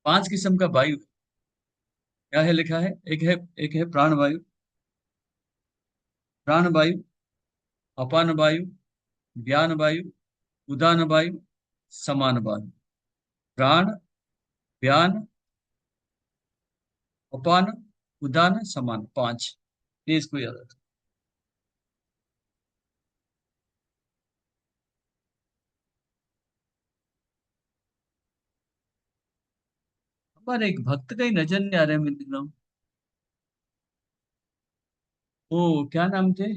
5 किस्म का वायु क्या है, लिखा है, एक है प्राण वायु, प्राण वायु, अपान वायु, व्यान वायु, उदान वायु, समान वायु। प्राण, व्यान, अपान, उदान, समान, 5। ये इसको याद रखना। हमारे एक भक्त का ही नजर नहीं आ रहा है, मैं देख रहा हूँ। वो क्या नाम थे,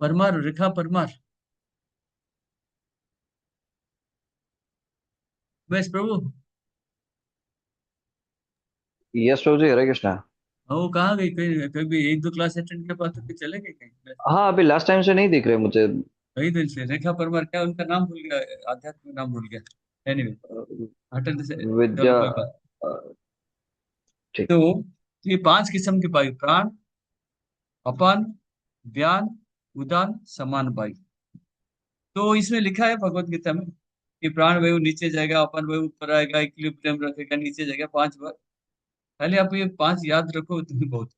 परमार, रेखा परमार, बस प्रभु। यस प्रभु जी, हरे कृष्णा। वो कहाँ गई? कहीं कभी 1-2 क्लास अटेंड कर पाते थे, चले गए कहीं बस। हाँ, अभी लास्ट टाइम से नहीं दिख रहे मुझे। कई दिन से रेखा परमार, क्या उनका नाम भूल गया, आध्यात्मिक नाम भूल गया। एनीवे, हटन से, चलो विद्या। कोई बात। अ, ठीक। तो ये 5 किस्म के वायु, प्राण, अपान, व्यान, उदान, समान वायु। तो इसमें लिखा है भगवत गीता में कि प्राण वायु नीचे जाएगा, अपान वायु ऊपर आएगा, इक्विलिब्रियम रखेगा, नीचे जाएगा 5 बार। पहले आप ये 5 याद रखो, तुम्हें बहुत।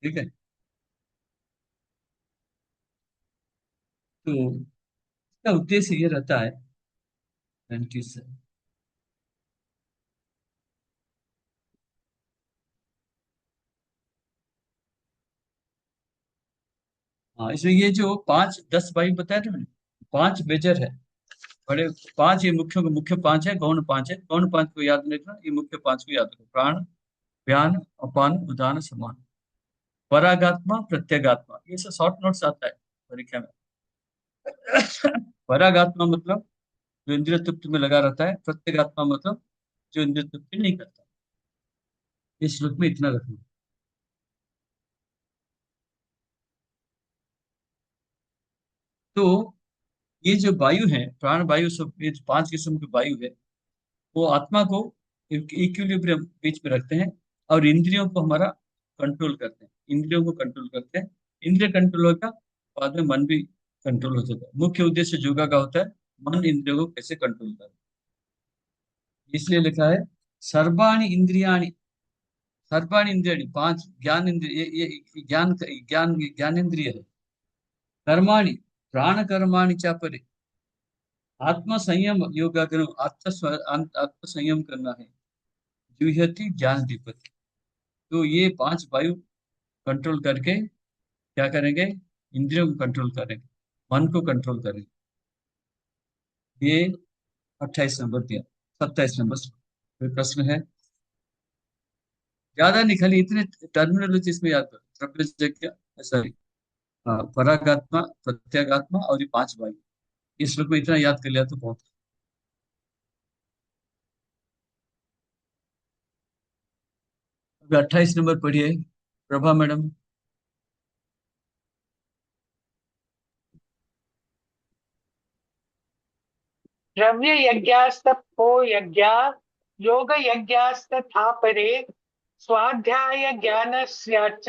ठीक है? तो इसका उद्देश्य ये रहता है, 27। हाँ, इसमें ये जो 5-10 वायु बताया था मैंने, 5 मेजर है, बड़े 5, ये मुख्य 5 है, गौण 5 है। गौण 5 को याद नहीं रखना, ये मुख्य 5 को याद रखो, प्राण, व्यान, अपान, उदान, समान, परागात्मा, प्रत्यगात्मा। ये सब शॉर्ट नोट्स आता है परीक्षा में। परागात्मा मतलब जो इंद्रिय तृप्ति में लगा रहता है, प्रत्यगात्मा मतलब जो इंद्रिय तृप्ति नहीं करता। इस श्लोक में इतना रखना। तो ये जो वायु है, प्राण वायु, सब ये जो 5 किस्म की वायु है, वो आत्मा को इक्विलिब्रियम बीच में रखते हैं, और इंद्रियों को हमारा कंट्रोल करते हैं, इंद्रियों को कंट्रोल करते हैं। इंद्रिय कंट्रोल होगा, बाद में मन भी कंट्रोल हो जाता है। मुख्य उद्देश्य योगा का होता है मन इंद्रियों को कैसे कंट्रोल करें। इसलिए लिखा है सर्वाणि इंद्रियाणि, सर्वाणि इंद्रियाणि 5 ज्ञान इंद्रिय, ये ज्ञान ज्ञान ज्ञानेन्द्रिय है। कर्माणि, प्राण कर्माणि चापरे, आत्म संयम योगा करो, आत्म संयम करना है। जुह्यति ज्ञान दीपति। तो ये 5 वायु कंट्रोल करके क्या करेंगे, इंद्रियों को कंट्रोल करेंगे, मन को कंट्रोल करेंगे। ये 28 नंबर दिया। 27 नंबर कोई प्रश्न है? ज्यादा नहीं, खाली इतने टर्मिनोलॉजी इसमें याद करो। द्रव्य यज्ञ, सॉरी, परागात्मा, प्रत्यागात्मा और ये 5 वायु। इस श्लोक में इतना याद कर लिया तो बहुत। अभी 28 नंबर पढ़िए प्रभा मैडम। द्रव्य यज्ञास्तपो यज्ञा योग यज्ञास्तथा परे स्वाध्याय ज्ञानस्याच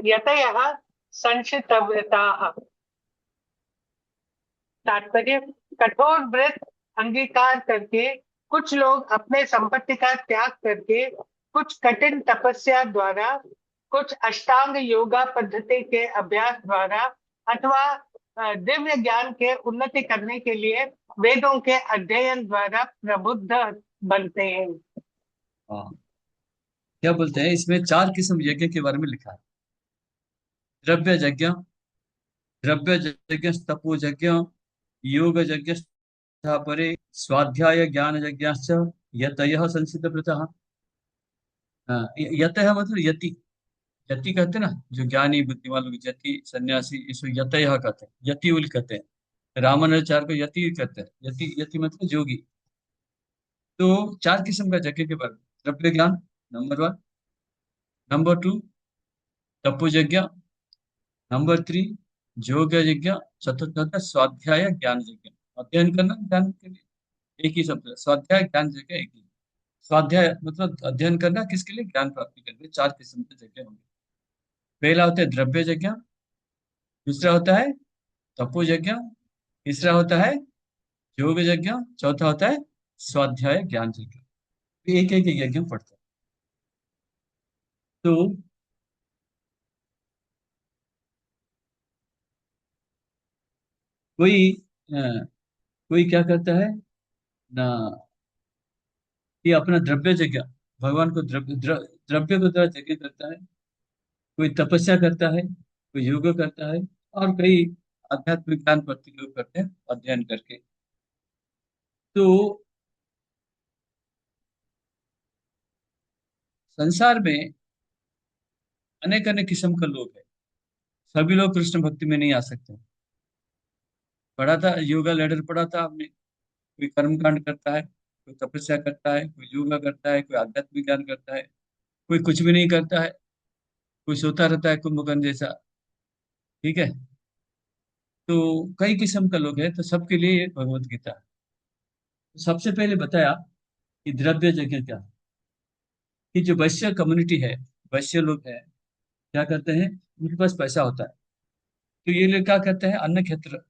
यतयः संशितव्यताः। तात्पर्य, कठोर व्रत अंगीकार करके कुछ लोग अपने संपत्ति का त्याग करके, कुछ कठिन तपस्या द्वारा, कुछ अष्टांग योगा पद्धति के अभ्यास द्वारा अथवा दिव्य ज्ञान के उन्नति करने के लिए वेदों के अध्ययन द्वारा प्रबुद्ध बनते हैं। हाँ, क्या बोलते हैं, इसमें 4 किस्म यज्ञ के बारे में लिखा है। द्रव्य यज्ञ, द्रव्य यज्ञ, तपो यज्ञ, योग यज्ञ, परे स्वाध्याय ज्ञान यज्ञाश्च यतयः संसिद्ध व्रतः। यतः मतलब यति, यति कहते हैं ना, जो ज्ञानी बुद्धिमान लोग, यति सन्यासी, इसको यतयः कहते हैं, यति उल कहते हैं। रामानुजाचार्य को यति कहते हैं। यति, यति मतलब जोगी। तो 4 किस्म का यज्ञ के बारे में, द्रव्य ज्ञान नंबर 1, नंबर 2 तपो यज्ञ, नंबर 3 योग यज्ञ, चतुर्थ होता है स्वाध्याय ज्ञान यज्ञ। अध्ययन करना ज्ञान के लिए, एक ही शब्द है, स्वाध्याय ज्ञान यज्ञ एक ही। स्वाध्याय मतलब अध्ययन करना, किसके लिए, ज्ञान प्राप्ति के लिए। 4 किस्म के यज्ञ होंगे। पहला होता है द्रव्य यज्ञ, दूसरा होता है तपो यज्ञ, तीसरा होता है योग यज्ञ, चौथा होता है स्वाध्याय ज्ञान यज्ञ। एक एक यज्ञ पढ़ते हैं। तो कोई कोई क्या करता है ना, ये अपना द्रव्य यज्ञ, भगवान को द्रव्य को द्वारा यज्ञ करता है। कोई तपस्या करता है, कोई योग करता है, और कई आध्यात्मिक ज्ञान प्राप्ति के योग करते हैं अध्ययन करके। तो संसार में अनेक अनेक किस्म का लोग है। सभी लोग कृष्ण भक्ति में नहीं आ सकते। पढ़ा था, योगा लेडर पढ़ा था आपने। कोई कर्म कांड करता है, कोई तपस्या करता है, कोई योगा करता है, कोई आध्यात्मिक ज्ञान करता है, कोई कुछ भी नहीं करता है, कोई सोता रहता है कुंभकर्ण जैसा। ठीक है। तो कई किस्म का लोग है, तो सबके लिए ये भगवत गीता है। तो सबसे पहले बताया कि द्रव्य यज्ञ क्या है। कि जो वैश्य कम्युनिटी है, वैश्य लोग हैं, क्या करते हैं, उनके पास पैसा होता है, तो ये लोग क्या करते हैं, अन्न क्षेत्र,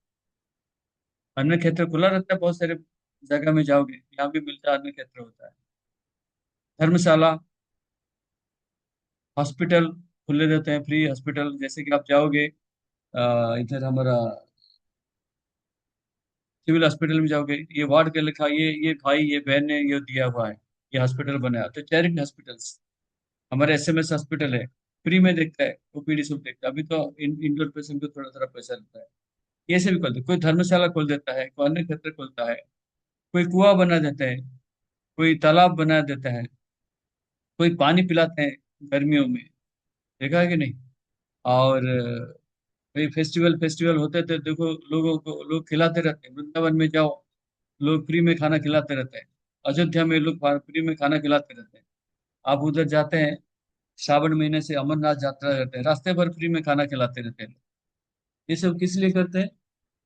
अन्न क्षेत्र खुला रहता है। बहुत सारे जगह में जाओगे, यहाँ भी मिलता है, अन्न क्षेत्र होता है। धर्मशाला, हॉस्पिटल खुले रहते हैं, फ्री हॉस्पिटल। जैसे कि आप जाओगे इधर हमारा सिविल हॉस्पिटल में जाओगे, ये वार्ड के लिखा, ये भाई, ये बहन ने ये दिया हुआ है, ये हॉस्पिटल बनाया। तो चैरिटी हॉस्पिटल्स, हमारे एसएमएस हॉस्पिटल है, फ्री में देखता है, ओपीडी सब देखता है। अभी तो इंडोर पेशेंट को थोड़ा थोड़ा पैसा लगता है। ये से भी खोलते, कोई धर्मशाला खोल देता है, कोई अन्य क्षेत्र खोलता है, कोई कुआं बना देता है, कोई तालाब बना देता है, कोई पानी पिलाते हैं गर्मियों में, देखा है कि नहीं। और कोई फेस्टिवल फेस्टिवल होते थे, देखो लोगों को लोग खिलाते रहते हैं। वृंदावन में जाओ, लोग फ्री में खाना खिलाते रहते हैं। अयोध्या में लोग फ्री में खाना खिलाते रहते हैं। आप उधर जाते हैं, श्रावण महीने से अमरनाथ यात्रा करते हैं, रास्ते भर फ्री में खाना खिलाते रहते हैं। ये सब किस लिए करते हैं,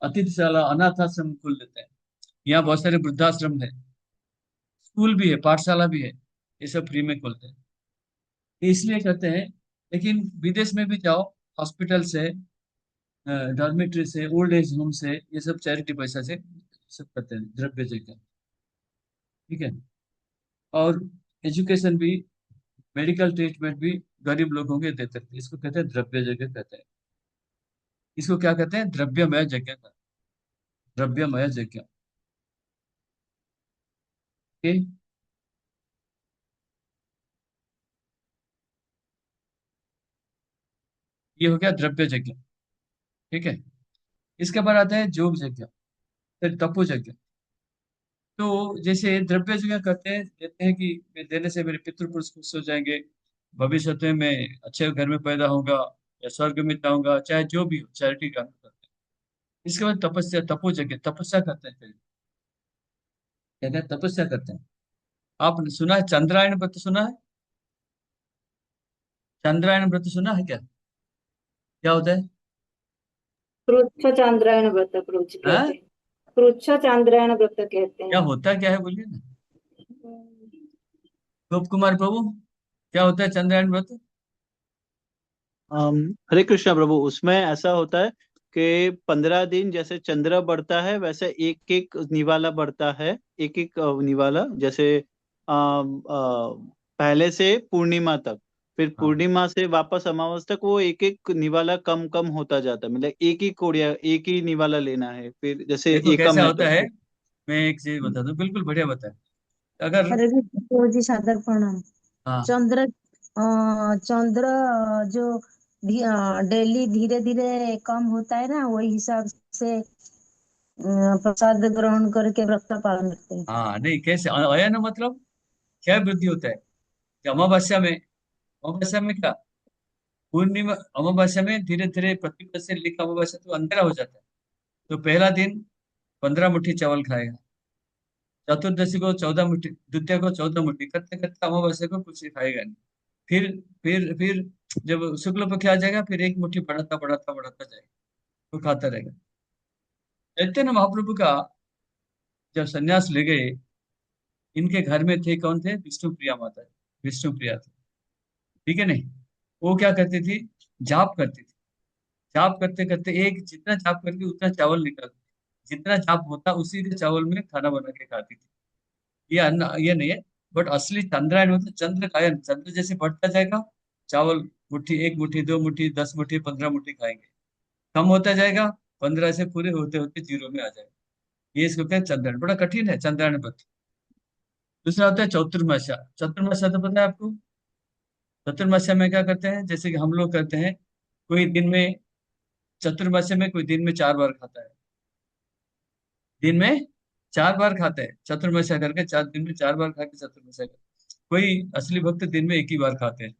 अतिथिशाला अनाथ आश्रम खोल देते हैं। यहाँ बहुत सारे वृद्धाश्रम है, स्कूल भी है, पाठशाला भी है, ये सब फ्री में खोलते हैं। ये इसलिए करते हैं। लेकिन विदेश में भी जाओ, हॉस्पिटल से, डॉर्मेट्री से, ओल्ड एज होम से, ये सब चैरिटी पैसा से सब करते हैं, द्रव्य जगह। ठीक है। और एजुकेशन भी, मेडिकल ट्रीटमेंट भी गरीब लोगों के देते थे। इसको कहते हैं द्रव्य जगह कहते हैं। इसको क्या कहते हैं, द्रव्यमय यज्ञ का, द्रव्यमय यज्ञ। ओके। ये हो गया द्रव्य यज्ञ। ठीक है। इसके बाद आता है जोग यज्ञ, फिर तपो यज्ञ। तो जैसे द्रव्य यज्ञ करते हैं, कहते हैं कि देने से मेरे पितृपुरुष खुश हो जाएंगे, भविष्य में मैं अच्छे घर में पैदा होऊंगा या स्वर्ग में जाऊंगा, चाहे जो भी हो, चैरिटी काम करते हैं। इसके बाद तपस्या, तपो यज्ञ, तपस्या करते हैं। कहते हैं तपस्या करते हैं। आपने सुना है चंद्रायण व्रत सुना है? चंद्रायण व्रत सुना है क्या? क्या होता है? पृच्छ चांद्रायण व्रत पृच्छ कहते हाँ? हैं। पृच्छ चांद्रायण व्रत कहते क्या हैं। होता है, क्या है बोलिए ना। गोप कुमार प्रभु, क्या होता है चंद्रायण व्रत? हरे कृष्णा प्रभु, उसमें ऐसा होता है कि 15 दिन जैसे चंद्र बढ़ता है वैसे एक एक निवाला बढ़ता है। एक एक निवाला, जैसे पहले से पूर्णिमा तक, फिर हाँ पूर्णिमा से वापस अमावस तक वो एक एक निवाला कम कम होता जाता है। मतलब एक ही कोड़िया, एक ही निवाला लेना है। फिर जैसे देखो एकम कैसा है होता है, तो मैं एक चीज बता दूं, बिल्कुल बढ़िया बता। अगर हरे कृष्ण जी, सादर प्रणाम। हाँ चंद्र चंद्र जो डेली धीरे धीरे कम होता है ना, वही हिसाब से प्रसाद ग्रहण करके व्रत का पालन करते हैं। हाँ, नहीं कैसे आया ना, मतलब क्या वृद्धि होता है कि अमावस्या में, अमावस्या में क्या, पूर्णिमा अमावस्या में धीरे धीरे प्रतिपद से लेकर अमावस्या तो अंधेरा हो जाता है। तो पहला दिन 15 मुट्ठी चावल खाएगा, चतुर्दशी को 14 मुट्ठी, द्वितीय को 14 मुट्ठी, करते करते अमावस्या को कुछ ही खाएगा नहीं। फिर फिर जब शुक्ल पक्ष आ जाएगा, फिर एक मुट्ठी बढ़ाता बढ़ाता बढ़ाता जाएगा, तो खाता रहेगा। चैतन्य महाप्रभु का जब संन्यास ले गए, इनके घर में थे कौन थे? विष्णु प्रिया माता, विष्णु प्रिया थी। ठीक है नहीं? वो क्या करती थी? जाप करती थी। जाप करते करते एक जितना जाप करती उतना चावल निकालती, जितना जाप होता उसी के चावल में खाना बना के खाती थी। ये अन्न, ये नहीं है। बट असली चंद्रायन मतलब चंद्र कायन, चंद्र जैसे बढ़ता जाएगा, चावल मुट्ठी, 1 मुट्ठी, 2 मुट्ठी, 10 मुट्ठी, 15 मुट्ठी खाएंगे। कम होता जाएगा, 15 से पूरे होते होते जीरो में आ जाएगा। ये इसको कहते हैं चंद्रायन। बड़ा कठिन है चंद्रायन व्रत। दूसरा होता है चतुर्मास्या। चतुर्मास्या तो पता है आपको? चतुर्मास्या में क्या करते हैं, जैसे कि हम लोग करते हैं, कोई दिन में, चतुर्मास्या में कोई दिन में 4 बार खाता है। दिन में 4 बार खाते हैं चतुर्मास्या करके, 4 दिन में 4 बार खा के चतुर्मास्या कर। कोई असली भक्त दिन में एक ही बार खाते हैं।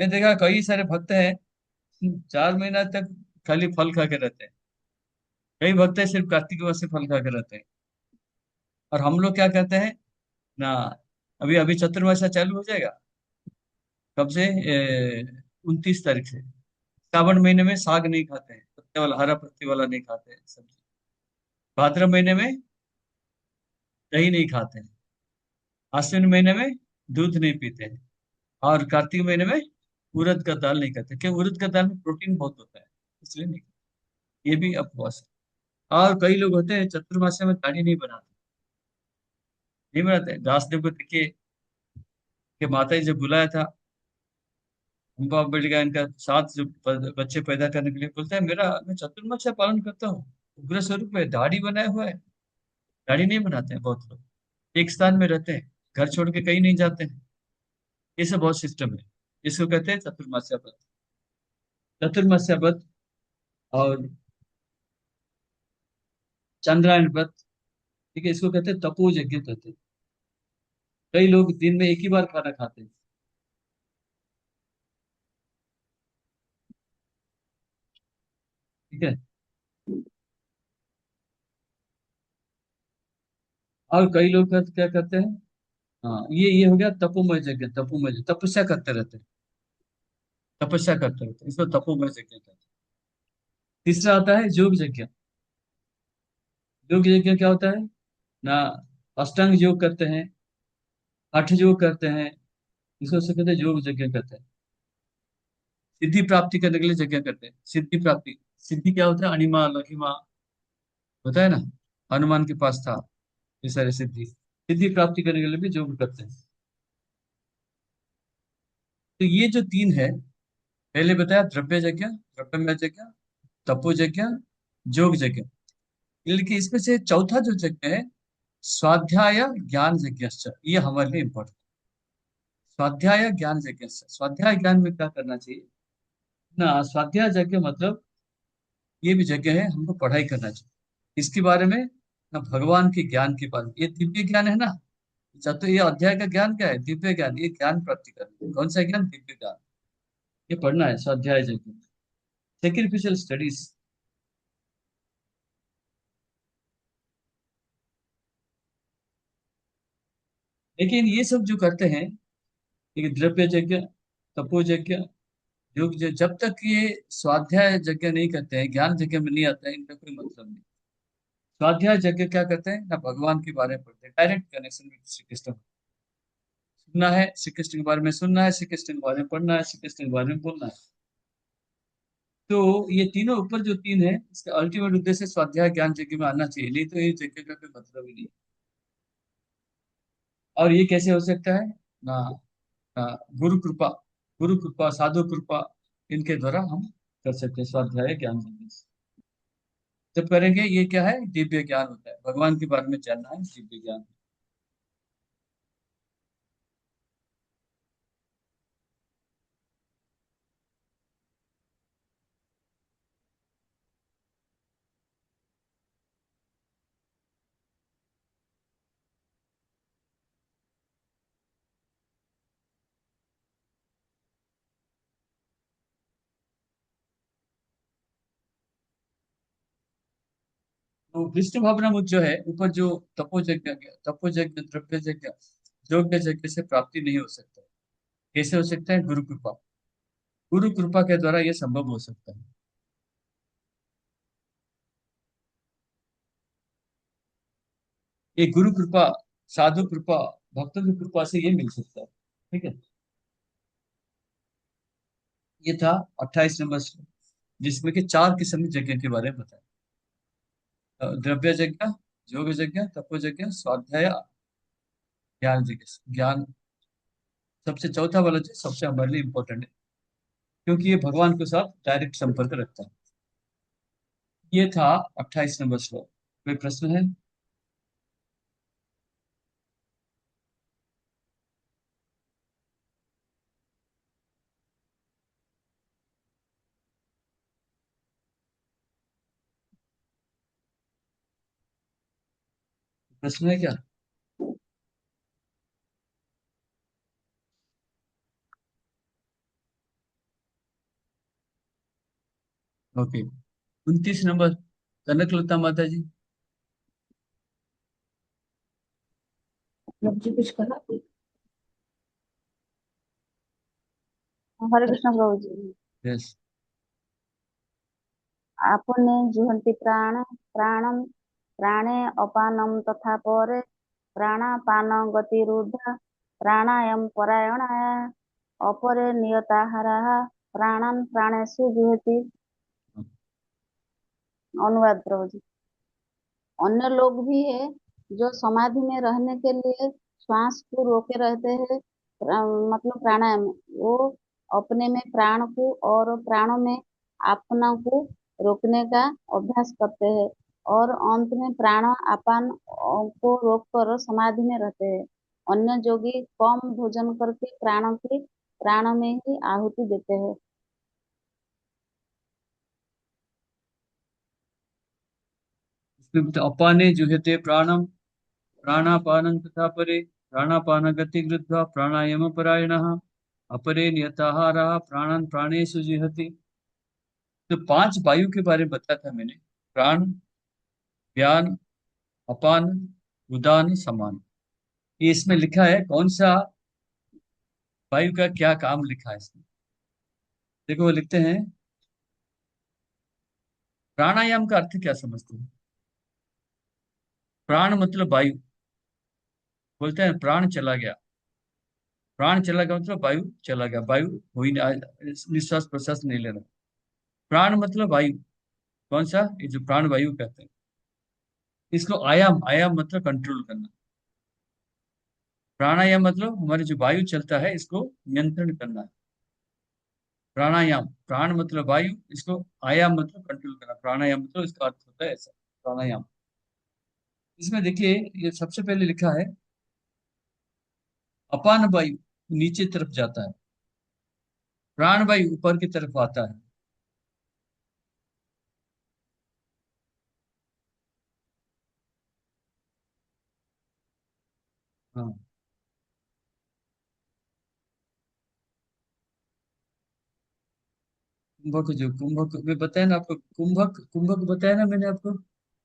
मैंने देखा कई सारे भक्त हैं 4 महीना तक खाली फल खा के रहते हैं। कई भक्त हैं सिर्फ कार्तिक मास से फल खा के रहते हैं। और हम लोग क्या कहते हैं ना, अभी अभी चतुर्मास्या चालू हो जाएगा। कब से? 29 तारीख से। सावन महीने में साग नहीं खाते हैं, पत्ते वाला, हरा पत्ते वाला नहीं खाते हैं सब्जी। भाद्रव महीने में दही नहीं खाते हैं। आश्विन महीने में दूध नहीं पीते हैं। और कार्तिक महीने में उड़द का दाल नहीं खाते, क्योंकि उड़द का दाल में प्रोटीन बहुत होता है, इसलिए नहीं खाते। ये भी अपवास है। और कई लोग होते हैं चतुर्मास्य में दाढ़ी नहीं बनाते, नहीं बनाते। दासदेव को देखिए कि माता जी जब बुलाया था, उनका बढ़ गया, इनका 7 जो बच्चे पैदा करने के लिए, बोलता है मेरा, मैं चतुर्मास्य पालन करता हूँ, उग्र स्वरूप है, दाढ़ी बनाया हुआ है। दाढ़ी नहीं बनाते हैं बहुत लोग, एक स्थान में रहते हैं, घर छोड़ के कहीं नहीं जाते हैं। ये सब बहुत सिस्टम है। इसको कहते हैं चतुर्मास्य व्रत। चतुर्मास्य व्रत और चंद्रायन व्रत, ठीक है, इसको कहते हैं तपो यज्ञ कहते हैं। कई लोग दिन में एक ही बार खाना खाते हैं। ठीक है। और कई लोग क्या करते हैं, हाँ, ये हो गया तपोमय यज्ञ। तपोमय यज्ञ, तपस्या करते रहते हैं, तपस्या करते रहते हैं, इसको तपोमय यज्ञ कहते हैं। तीसरा आता है योग यज्ञ। योग यज्ञ क्या होता है ना, अष्टांग योग करते हैं, हठ योग करते हैं, इसको से कहते हैं योग यज्ञ करते हैं। सिद्धि प्राप्ति करने के लिए यज्ञ करते हैं। सिद्धि प्राप्ति, सिद्धि क्या होता है? अणिमा लघिमा होता है ना, हनुमान के पास था ये सारे सिद्धि। सिद्धि प्राप्ति करने के लिए भी योग करते हैं। तो ये जो तीन है, पहले बताया द्रव्य यज्ञ, द्रव्यमय यज्ञ, तपो यज्ञ, योग यज्ञ। लेकिन इसमें से चौथा जो यज्ञ है, स्वाध्याय ज्ञान यज्ञ, ये हमारे लिए इंपॉर्टेंट। स्वाध्याय ज्ञान यज्ञ, स्वाध्याय ज्ञान में क्या करना चाहिए? ना स्वाध्याय यज्ञ मतलब ये भी जगह है, हमको पढ़ाई करना चाहिए इसके बारे में, ना भगवान के ज्ञान के बारे में। ये दिव्य ज्ञान है ना। अच्छा, तो ये अध्याय का ज्ञान क्या है? दिव्य ज्ञान। ये ज्ञान प्राप्ति करना है। कौन सा ज्ञान? दिव्य ज्ञान। ये पढ़ना है स्वाध्याय यज्ञ। सेक्रिफिशियल स्टडीज। लेकिन ये सब जो करते हैं, ये द्रव्य यज्ञ, तपो यज्ञ, योग यज्ञ, जब तक ये स्वाध्याय यज्ञ नहीं करते हैं, ज्ञान यज्ञ में नहीं आता है, इनका कोई मतलब नहीं। स्वाध्याय यज्ञ क्या करते हैं ना, भगवान के बारे में पढ़ते हैं, direct connection with Shri Krishna. सुनना है श्री कृष्ण के बारे में, सुनना है श्री कृष्ण के बारे में, पढ़ना है श्री कृष्ण के बारे में, बोलना है। तो ये तीनों ऊपर जो तीन है, इसका अल्टीमेट उद्देश्य स्वाध्याय ज्ञान यज्ञ में आना चाहिए, नहीं तो ये यज्ञ का कोई मतलब ही नहीं। और ये कैसे हो सकता है ना, ना गुरु कृपा, गुरु कृपा, साधु कृपा, इनके द्वारा हम कर सकते हैं स्वाध्याय ज्ञान यज्ञ। जब करेंगे ये क्या है? दिव्य ज्ञान होता है, भगवान के बारे में जानना है, दिव्य ज्ञान। तो विष्णु भावनामृत जो है ऊपर, जो तपोयज्ञ, तपोयज्ञ, द्रव्य यज्ञ, योग यज्ञ से प्राप्ति नहीं हो सकता। कैसे हो सकता है? गुरु कृपा। गुरु कृपा के द्वारा यह संभव हो सकता है। ये गुरु कृपा, साधु कृपा, भक्तों की कृपा से ये मिल सकता है। ठीक है। ये था 28 नंबर श्लोक, जिसमें कि 4 किस्म की यज्ञ के बारे में बताया। द्रव्य यज्ञ, योग यज्ञ, तपो यज्ञ, स्वाध्याय, ज्ञान यज्ञ। ज्ञान सबसे चौथा वाला जो सबसे हमारे लिए इंपॉर्टेंट है, क्योंकि ये भगवान के साथ डायरेक्ट संपर्क रखता है। ये था 28 नंबर श्लोक। कोई प्रश्न है? प्रश्न है क्या? ओके। 29 नंबर, कनकलता माता जी। मुझे कुछ कहा? हरे कृष्ण प्रभु जी। यस। आपने जुहन्ति प्राणम प्राणे अपानम तथा परे प्राणापान गतिरुद्ध प्राणायाम परायणाः अपरे नियताहाराः प्राणान् प्राणेषु जुहति। अनुवाद प्रभु जी। अन्य लोग भी है जो समाधि में रहने के लिए श्वास को रोके रहते हैं, मतलब प्राणायाम। वो अपने में प्राण को और प्राणों में अपना को रोकने का अभ्यास करते हैं, और अंत में प्राण अपान को रोककर समाधि में रहते हैं। अन्य योगी कम भोजन करके प्राण में ही आहुति देते हैं। अपाने जुहते प्राणम प्राणापानं तथा परे प्राणापान गति कृत्वा प्राणायाम परायणः अपरे नियताहारः प्राणान् प्राणेषु जुहति। तो 5 वायु के बारे में बताया था मैंने। प्राण, व्यान, अपान, उदान, समान। ये इसमें लिखा है, कौन सा वायु का क्या काम लिखा है इसमें। देखो वो लिखते हैं, प्राणायाम का अर्थ क्या समझते हैं? प्राण मतलब वायु। बोलते हैं प्राण चला गया, प्राण चला गया मतलब वायु चला गया, वायु हो ही नहीं, निश्वास प्रश्वास नहीं ले रहा। प्राण मतलब वायु। कौन सा? ये जो प्राण वायु कहते हैं। इसको आयाम, आयाम मतलब कंट्रोल करना। प्राणायाम मतलब हमारे जो वायु चलता है इसको नियंत्रण करना है। प्राणायाम, प्राण मतलब वायु, इसको आयाम मतलब कंट्रोल करना। प्राणायाम मतलब इसका अर्थ होता है ऐसा, प्राणायाम। इसमें देखिए, ये सबसे पहले लिखा है अपान वायु नीचे तरफ जाता है, प्राणवायु ऊपर की तरफ आता है। हाँ, कुंभक जो कुंभक में बताया ना आपको, कुंभक कुंभक बताया ना मैंने आपको।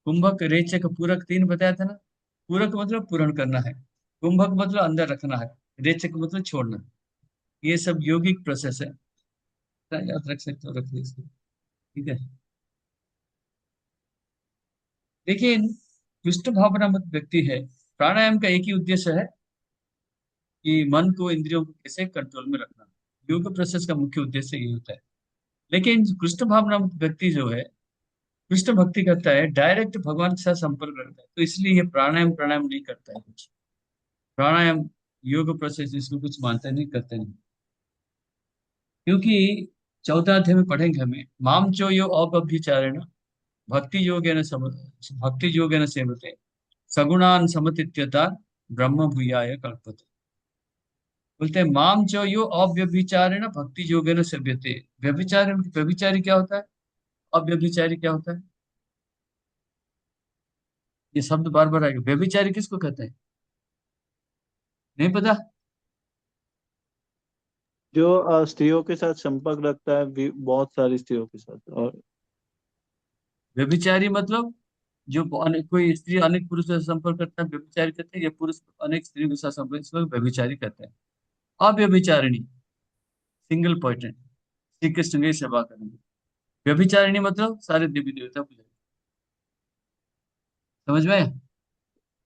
कुंभक, रेचक, पूरक, तीन बताया था ना। पूरक मतलब पूर्ण करना है, कुंभक मतलब अंदर रखना है, रेचक मतलब छोड़ना। ये सब योगिक प्रोसेस है। याद रख सकते हो, रखिए इसको। ठीक है। देखिए, कृष्ण भावनामत व्यक्ति है, प्राणायाम का एक ही उद्देश्य है कि मन को, इंद्रियों को कैसे कंट्रोल में रखना। योग प्रोसेस का मुख्य उद्देश्य ये होता है। लेकिन कृष्ण भावनामत व्यक्ति जो है, कृष्ण भक्ति करता है, डायरेक्ट भगवान के साथ संपर्क करता है, तो इसलिए ये प्राणायाम प्राणायाम नहीं करता है कुछ। प्राणायाम योग प्रोसेस इसको कुछ मानते नहीं, करते नहीं। क्योंकि 14 अध्याय में पढ़ेंगे हमें, माम चो यो अपव्यचारेण भक्ति योगेन भक्ति योगेन सेवते सगुणान समतीत्यता ब्रह्म भूयाय कल्पते। बोलते हैं माम चो यो अव्यभिचारेण भक्ति योगेन सेव्यते। व्यभिचार, व्यभिचारी क्या होता है, अव्यभिचारी क्या होता है, ये शब्द बार बार आएगा। व्यभिचारी किसको कहते हैं, नहीं पता? जो स्त्रियों के साथ संपर्क रखता है, बहुत सारी स्त्रियों के साथ। और व्यभिचारी मतलब जो कोई स्त्री अनेक पुरुषों से संपर्क करता है, व्यभिचारी कहते हैं। या पुरुष अनेक स्त्रियों के साथ संपर्क, इसको व्यभिचारी कहते हैं। अव्यभिचारिणी, सिंगल पॉइंटेड, श्री कृष्ण की सेवा करेंगे। व्यभिचारिणी मतलब सारे देवी देवता पूजा। समझ में आया?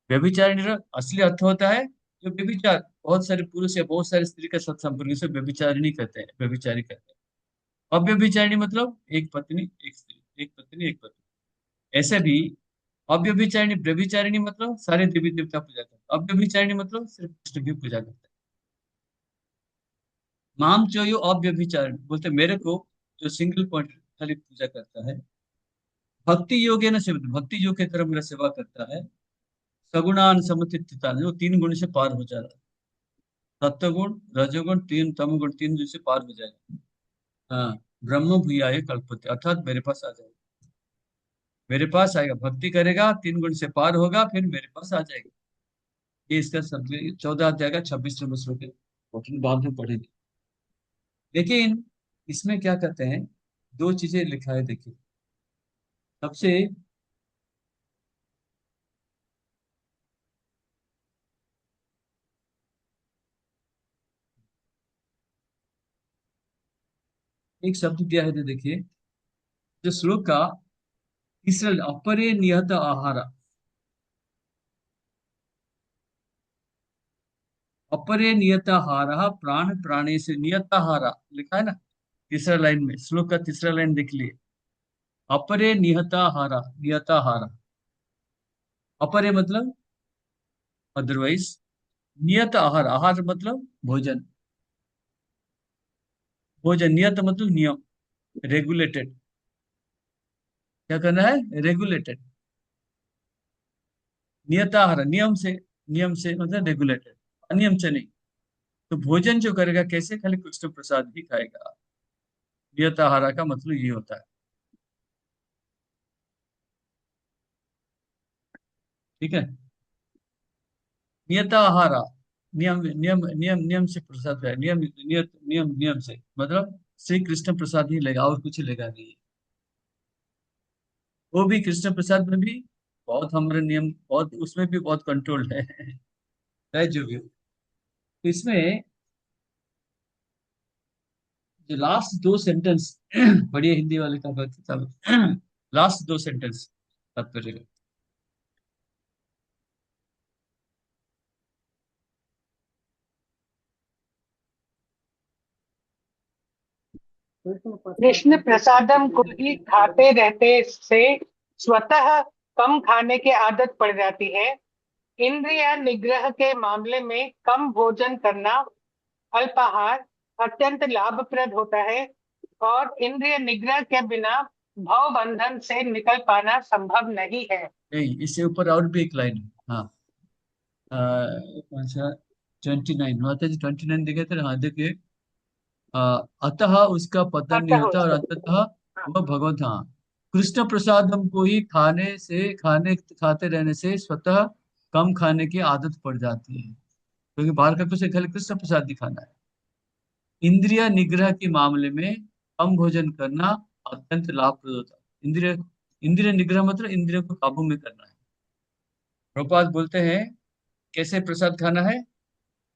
व्यभिचारिणी का असली अर्थ होता है जो व्यभिचार, बहुत सारे पुरुष या बहुत सारी स्त्री के साथ संपर्क से व्यभिचारिणी कहते हैं, व्यभिचारी कहते हैं। अव्यभिचारिणी मतलब एक पत्नी एक स्त्री, एक पत्नी एक पत्नी। ऐसे भी अव्यभिचारिणी, व्यभिचारिणी मतलब सारे देवी देवता पूजा करते हैं, अव्यभिचारिणी मतलब सिर्फ कृष्ण की पूजा करते हैं। माम जो यो अव्यभिचारिणी बोलते मेरे को, जो सिंगल पॉइंट खाली पूजा करता है, भक्ति योग है ना, सेवा, भक्ति योग की तरफ मेरा सेवा करता है, सगुणान समतित्वता, जो 3 गुण से पार हो जाता है। सत्वगुण, रजोगुण, तमोगुण, 3 गुण से पार हो जाएगा। हाँ, ब्रह्म भूयाय कल्पते, अर्थात मेरे पास आ जाएगा। मेरे पास आएगा, भक्ति करेगा, 3 गुण से पार होगा, फिर मेरे पास आ जाएगा। ये इसका सब 14 अध्याय का 26 नंबर श्लोक है, बाद में पढ़ेंगे। लेकिन इसमें क्या कहते हैं, 2 चीजें लिखा है, देखिए। सबसे एक शब्द दिया है, तो देखिए, जो श्लोक का तीसरा, अपरे नियत आहार, अपरे नियताहार प्राण प्राणे से, नियताहार लिखा है ना तीसरा लाइन में, श्लोक का तीसरा लाइन देख लिए। अपरे नियताहार, नियताहार, अपरे मतलब अदरवाइज, नियत आहार, आहार मतलब भोजन, भोजन, नियत मतलब नियम, रेगुलेटेड। क्या करना है, रेगुलेटेड। नियताहार नियम से, नियम से मतलब रेगुलेटेड, अनियम से नहीं। तो भोजन जो करेगा कैसे, खाली कृष्ण प्रसाद ही खाएगा। नियताहार का मतलब ये होता है। ठीक है। नियताहार, नियम नियम नियम नियम से प्रसाद है, नियम नियत नियम नियम से मतलब श्री कृष्ण प्रसाद ही लेगा, और कुछ लेगा नहीं। वो भी कृष्ण प्रसाद में भी बहुत हमारे नियम, बहुत उसमें भी बहुत कंट्रोल है। है जो भी हो। तो इसमें जो लास्ट 2 सेंटेंस पढ़िए, हिंदी वाले का किताब, लास्ट 2 सेंटेंस तात्पर्य का। कृष्ण प्रसादम को ही खाते रहते से स्वतः कम खाने की आदत पड़ जाती है। इंद्रिय निग्रह के मामले में कम भोजन करना, अल्पाहार अत्यंत लाभप्रद होता है, और इंद्रिय निग्रह के बिना भव बंधन से निकल पाना संभव नहीं है। नहीं, इससे ऊपर और भी एक लाइन है। हाँ, कौन सा, 29 माता जी 29 देखे थे, हाँ देखिए। अतः उसका पतन नहीं अतः होता और उसका अंततः वह भगवत, हाँ, कृष्ण प्रसादम को ही खाते रहने से स्वतः कम खाने की आदत पड़ जाती है, क्योंकि बाहर का कुछ नहीं, खाली कृष्ण प्रसाद ही खाना है। इंद्रिय निग्रह के मामले में कम भोजन करना अत्यंत लाभप्रद होता है। इंद्रिय इंद्रिय निग्रह मतलब इंद्रियों को काबू में करना है। प्रभुपाद बोलते हैं कैसे प्रसाद खाना है।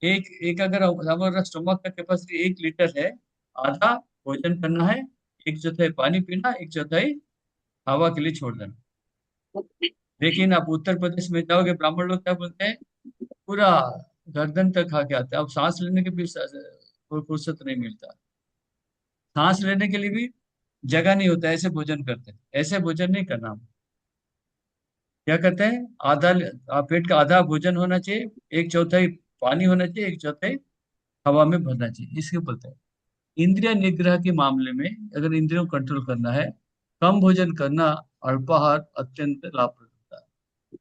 एक एक अगर हमारा स्टमक का कैपेसिटी 1 लीटर है, आधा भोजन करना है, 1/4 पानी पीना, 1/4 हवा के लिए छोड़ देना। लेकिन आप उत्तर प्रदेश में जाओगे, ब्राह्मण लोग क्या बोलते हैं, पूरा गर्दन तक खा के आते हैं। अब सांस लेने के भी कोई फुर्सत नहीं मिलता, सांस लेने के लिए भी जगह नहीं होता, ऐसे भोजन करते हैं। ऐसे भोजन नहीं करना। हम क्या करते हैं, पेट का आधा भोजन होना चाहिए, 1/4 पानी होना चाहिए, 1/4 हवा में भरना चाहिए, इसके बोलते हैं। इंद्रिय निग्रह के मामले में अगर इंद्रियों को कंट्रोल करना है, कम भोजन करना, अल्पाहार अत्यंत लाभप्रद होता है।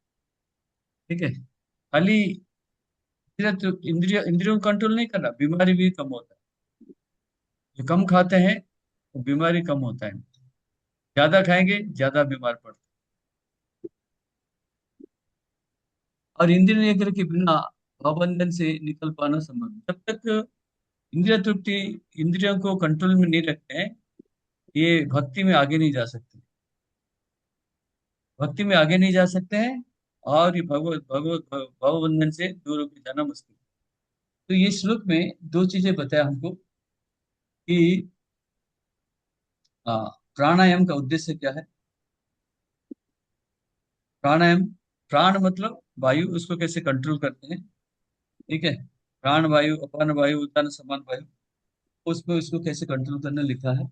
ठीक है, खाली इंद्रियों को कंट्रोल नहीं करना, बीमारी भी कम होता है। जो कम खाते हैं वो बीमारी कम होता है, ज्यादा खाएंगे ज्यादा बीमार पड़ते हैं। और इंद्रिय निग्रह के बिना भावबंधन से निकल पाना संभव नहीं। जब तक इंद्रिय तृप्ति, इंद्रियों को कंट्रोल में नहीं रखते हैं, ये भक्ति में आगे नहीं जा सकते, भक्ति में आगे नहीं जा सकते हैं। और ये भगवत भगवत भावबंधन से दूर होकर जाना मुश्किल है। तो ये श्लोक में दो चीजें बताया हमको कि प्राणायाम का उद्देश्य क्या है। प्राणायाम, प्राण मतलब वायु, उसको कैसे कंट्रोल करते हैं। ठीक है, प्राण वायु, अपान वायु, उदान समान वायु, उसको इसको कैसे कंट्रोल करना लिखा है।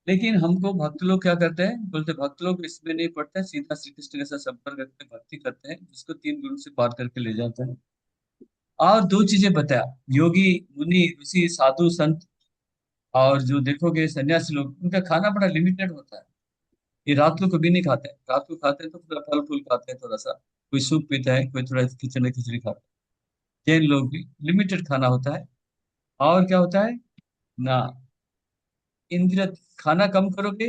लेकिन हमको भक्त लोग क्या करते हैं, बोलते भक्त लोग इसमें नहीं पढ़ते, सीधा श्री कृष्ण के साथ संपर्क करके भक्ति करते हैं, जिसको 3 गुण से पार करके ले जाते हैं। और दो चीजें बताया, योगी मुनि ऋषि साधु संत, और जो देखोगे सन्यासी लोग, उनका खाना बड़ा लिमिटेड होता है। ये रात को कभी नहीं खाते हैं, रात को खाते हैं तो पूरा फल फूल खाते हैं, थोड़ा सा कोई सूप पीता है, कोई थोड़ा खिचड़ी खिचड़ी खाता है। जैन लोग भी लिमिटेड खाना होता है। और क्या होता है ना, इंद्रिय, खाना कम करोगे,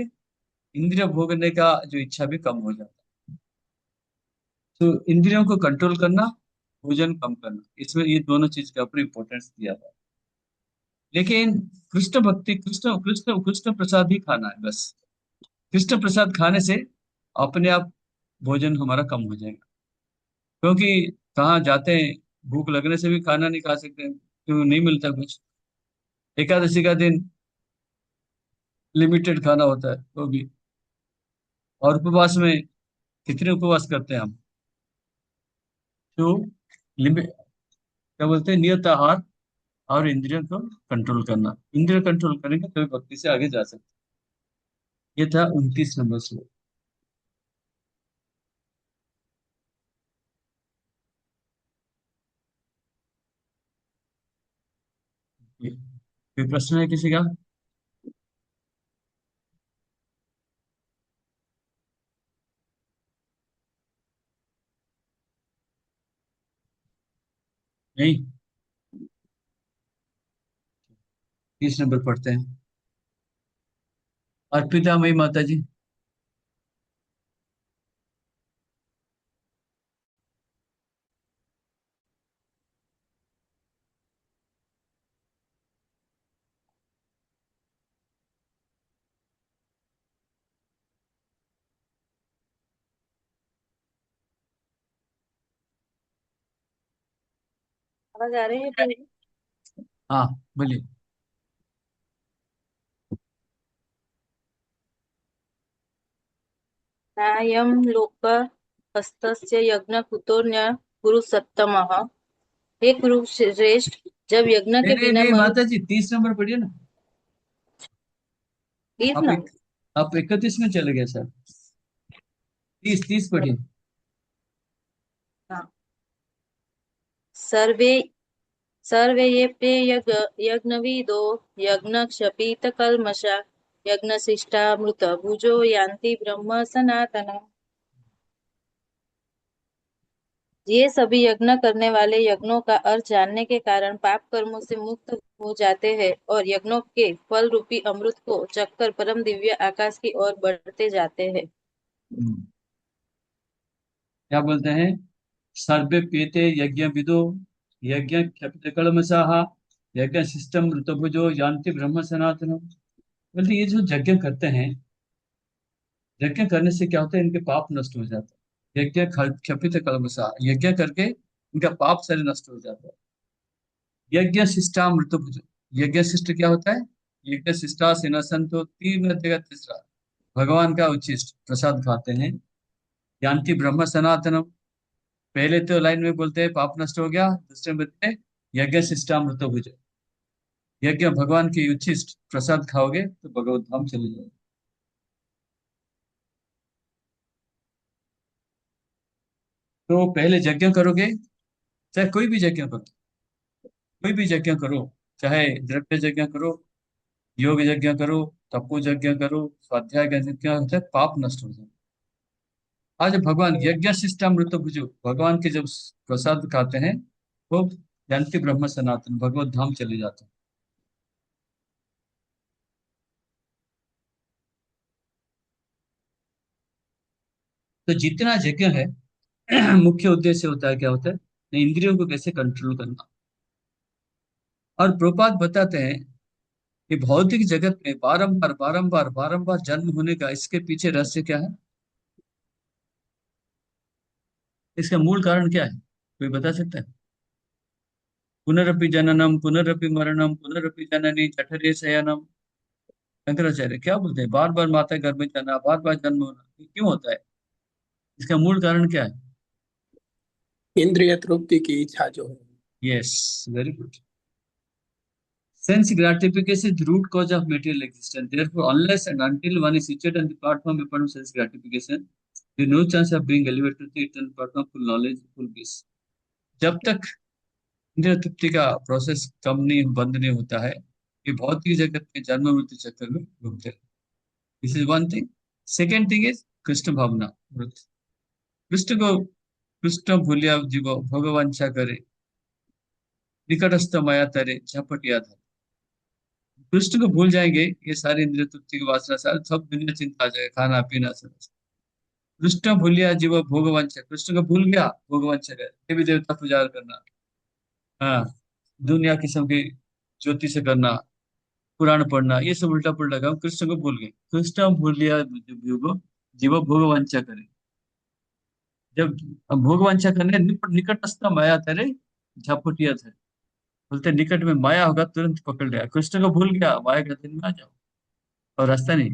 इंद्रिय भोगने का जो इच्छा भी कम हो जाता है। तो इंद्रियों को कंट्रोल करना, भोजन कम करना, इसमें ये दोनों चीज का अपनी इंपॉर्टेंस दिया है। लेकिन कृष्ण भक्ति, कृष्ण कृष्ण कृष्ण प्रसाद ही खाना है बस। कृष्ण प्रसाद खाने से अपने आप भोजन हमारा कम हो जाएगा। क्योंकि कहाँ जाते हैं, भूख लगने से भी खाना नहीं खा सकते, क्योंकि नहीं मिलता कुछ। एकादशी का दिन लिमिटेड खाना होता है वो भी। और उपवास में कितने उपवास करते हैं हम। तो लिमिट, क्या बोलते हैं, नियत आहार और इंद्रियों को कंट्रोल करना। इंद्रिय कंट्रोल करेंगे तो भक्ति से आगे जा सकते हैं। ये था 29 नंबर श्लोक। कोई प्रश्न है किसी का। नहीं, 30 नंबर पढ़ते हैं। अर्पिता मई माता जी। आवाज आ रही है प्रभु? हाँ, बोलिए। नायं लोक हस्तस्य यज्ञकुतोऽन्य पुरुषोत्तमः। हे कुरुश्रेष्ठ, जब यज्ञ नहीं के नहीं बिना नहीं मनुष्य माता जी, 30 नंबर पढ़िए ना। तीस आप न एक, आप 31 में चले गए सर। 30 30 पढ़िए। हाँ। सर्वे सर्वेऽप्ये यज्ञविदो यज्ञक्षपितकल्मषा यज्ञशिष्टामृतभुजो यान्ति ब्रह्म सनातनम्। ये सभी यज्ञ करने वाले यज्ञों का अर्थ जानने के कारण पाप कर्मों से मुक्त हो जाते हैं और यज्ञों के फल रूपी अमृत को चखकर परम दिव्य आकाश की ओर बढ़ते जाते हैं। क्या बोलते हैं? सर्वे पीते यज्ञ विदो यज्ञ क्षपितकर्मसाः यज्ञ सिस्टम ऋतुभुजो यान्ति ब्रह्म सनातनम। बोलते ये जो यज्ञ करते हैं, यज्ञ करने से क्या होता है? इनके पाप नष्ट हो जाते हैं। यज्ञ क्षपित कलमसा, यज्ञ करके इनका पाप सारे नष्ट हो जाता है। यज्ञ शिष्टा मृतभुज, यज्ञ शिष्ट क्या होता है? यज्ञ शिष्टा सिनसंतो तीन जगत तीसरा, भगवान का उच्छिष्ट प्रसाद खाते हैं। यान्ति ब्रह्म सनातनम, पहले तो लाइन में बोलते हैं पाप नष्ट हो गया, दूसरे में बोलते हैं यज्ञ शिष्टा मृतभुज, यज्ञ भगवान की उच्छिष्ट प्रसाद खाओगे तो भगवत धाम चले जाओगे। तो पहले यज्ञ करोगे, चाहे कोई भी यज्ञ करो, कोई भी यज्ञ करो, चाहे द्रव्य यज्ञ करो, योग यज्ञ करो, तपो यज्ञ करो, स्वाध्याय यज्ञ करो, पाप नष्ट हो जाए। आज भगवान यज्ञ शिष्टामृत भुजो, भगवान के जब प्रसाद खाते हैं वो जानती ब्रह्म सनातन भगवत धाम चले जाते हैं। तो जितना यज्ञ है मुख्य उद्देश्य होता है, क्या होता है? इंद्रियों को कैसे कंट्रोल करना। और प्रभुपाद बताते हैं कि भौतिक जगत में बारंबार बारंबार बारंबार जन्म होने का इसके पीछे रहस्य क्या है? इसका मूल कारण क्या है? कोई बता सकता है? पुनरपि जननम पुनरपि मरणम पुनरपि जननी जठरे शयनम। शंकराचार्य क्या बोलते हैं? बार बार माता गर्भ में जाना, बार बार जन्म होना, ये क्यों होता है? इसका मूल कारण क्या है? इंद्रिय तृप्ति की इच्छा जो है। Yes, very good. Sense gratification is the root cause of material existence. Therefore, unless and until one is seated on the platform upon sense gratification, there is no chance of being elevated to the eternal platform full knowledge, full peace. जब तक इंद्रिय तृप्ति का process कम नहीं बंद नहीं होता है, ये भौतिक जगत के जन्म मृत्यु चक्कर में घूमते हैं। This is one thing. Second thing is Krishna भावना। कृष्ण को कृष्ण भूलिया जीव भगवांछा करे, निकटस्थ माया तरे झपटिया धरे। कृष्ण को भूल जाएंगे, ये सारी इंद्रिय तृप्ति की वासना सारी सब दुनिया चिंता आ जाएगा, खाना पीना सब। कृष्ण भूलिया जीव भोगवंश, कृष्ण को भूल गया, भोगवंश है देवी देवता पूजा करना, हाँ, दुनिया किस्म की ज्योति से करना, पुराण पढ़ना, ये सब उल्टा पुल्टा काम, कृष्ण को भूल गए। कृष्ण भूल लिया जीव, जीव भोगवंशा करे। जब भोगवंशा करने निकटस्थ माया तेरे झपटिया थे, बोलते निकट में माया होगा तुरंत पकड़ लिया। कृष्ण को भूल गया, माया के दिन में आ जाओ और रास्ता नहीं।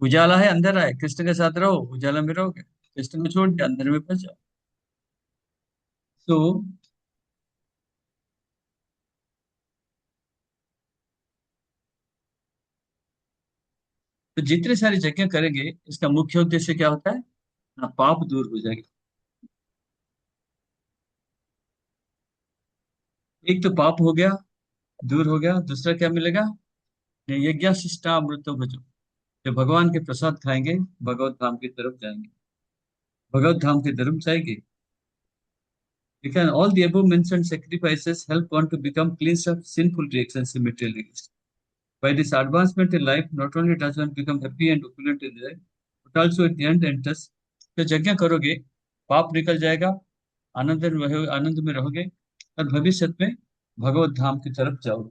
उजाला है अंधेरा है, कृष्ण के साथ रहो, उजाला में रहोगे। कृष्ण को छोड़ दिया, अंधेरे में फंस जाओ। तो जितने सारे यज्ञ करेंगे, इसका मुख्य उद्देश्य क्या होता है? ना पाप दूर हो जाएगा। एक तो पाप हो गया, दूर हो गया, दूसरा क्या मिलेगा? यज्ञ शिष्टामृत भजो, जब भगवान के प्रसाद खाएंगे भगवत धाम की तरफ जाएंगे, भगवत धाम की तरफ जाएंगे। Because all the above mentioned sacrifices help one to become cleansed of sinful reactions in material existence. By this advancement in life, not only does one become happy and opulent in life, but also at the end enters, तो यज्ञ करोगे पाप निकल जाएगा, आनंद में रहोगे और भविष्य में भगवत धाम की तरफ जाओगे।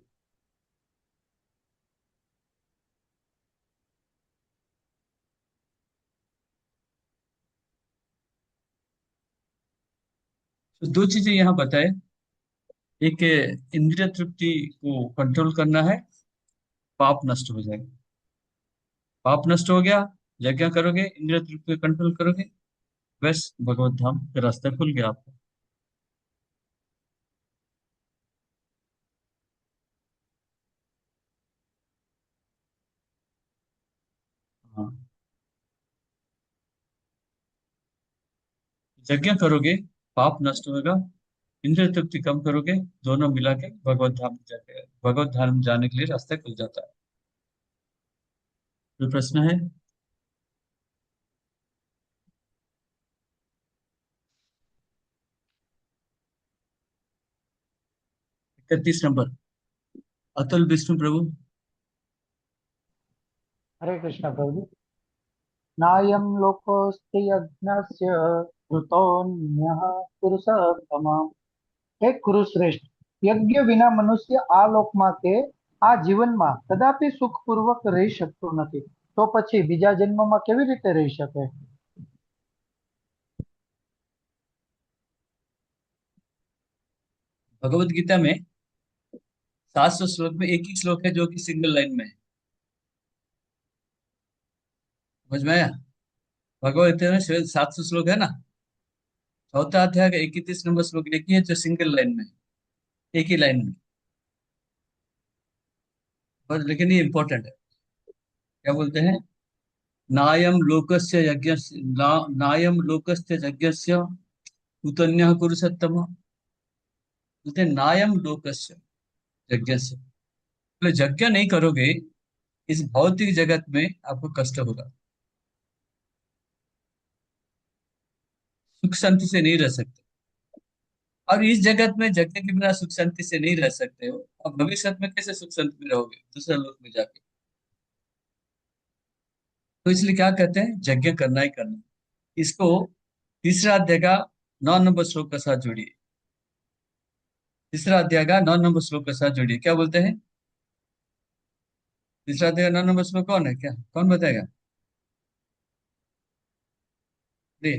तो दो चीजें यहाँ बताए, एक इंद्रिय तृप्ति को कंट्रोल करना है, पाप नष्ट हो जाएगा। पाप नष्ट हो गया, यज्ञ करोगे, इंद्रिय तृप्ति को कंट्रोल करोगे, बस भगवत धाम का रास्ता खुल गया आपको। हाँ, यज्ञ करोगे पाप नष्ट होगा, इंद्रिय तृप्ति कम करोगे, दोनों मिला के भगवत धाम जाके भगवत धाम जाने के लिए रास्ता खुल जाता है। कोई प्रश्न है? 31 नंबर, अतुल विष्णु प्रभु। हरे कृष्ण प्रभु। नायं लोकोऽस्ति यज्ञस्य कृतोऽन्यः पुरुषोत्तम। હે કુરુશ્રેષ્ઠ, યજ્ઞ વિના મનુષ્ય આ લોકમાં કે આ જીવનમાં કદાપી સુખપૂર્વક રહી શકતો નથી, તો પછી બીજા જન્મમાં કેવી રીતે રહી શકે? भगवत गीता में 700 श्लोक में एक ही श्लोक है जो कि सिंगल लाइन में है। समझ में आया? भगवत गीता में 700 श्लोक है ना, चौथा अध्याय का 31 नंबर श्लोक एक ही है जो सिंगल लाइन में है, एक ही लाइन में। पर लेकिन ये इंपॉर्टेंट है, क्या बोलते हैं? नायम लोकस्य यज्ञस्य नायम लोकस्य यज्ञस्य कुतन्यः पुरुषोत्तम। बोलते हैं नायम लोकस्य यज्ञस्य, तो यज्ञ नहीं करोगे इस भौतिक जगत में आपको कष्ट होगा, सुख शांति से नहीं रह सकते। और इस जगत में यज्ञ के बिना सुख शांति से नहीं रह सकते हो, अब भविष्य में कैसे सुख शांति में रहोगे दूसरे लोक में जाके? तो इसलिए क्या कहते हैं, यज्ञ करना ही करना। इसको तीसरा अध्याय का 9 नंबर श्लोक के साथ जोड़िए। तीसरा अध्याय का 9 नंबर श्लोक के साथ जोड़िए। क्या बोलते हैं? तीसरा अध्याय का 9 नंबर श्लोक कौन है, क्या कौन बताएगा? जी,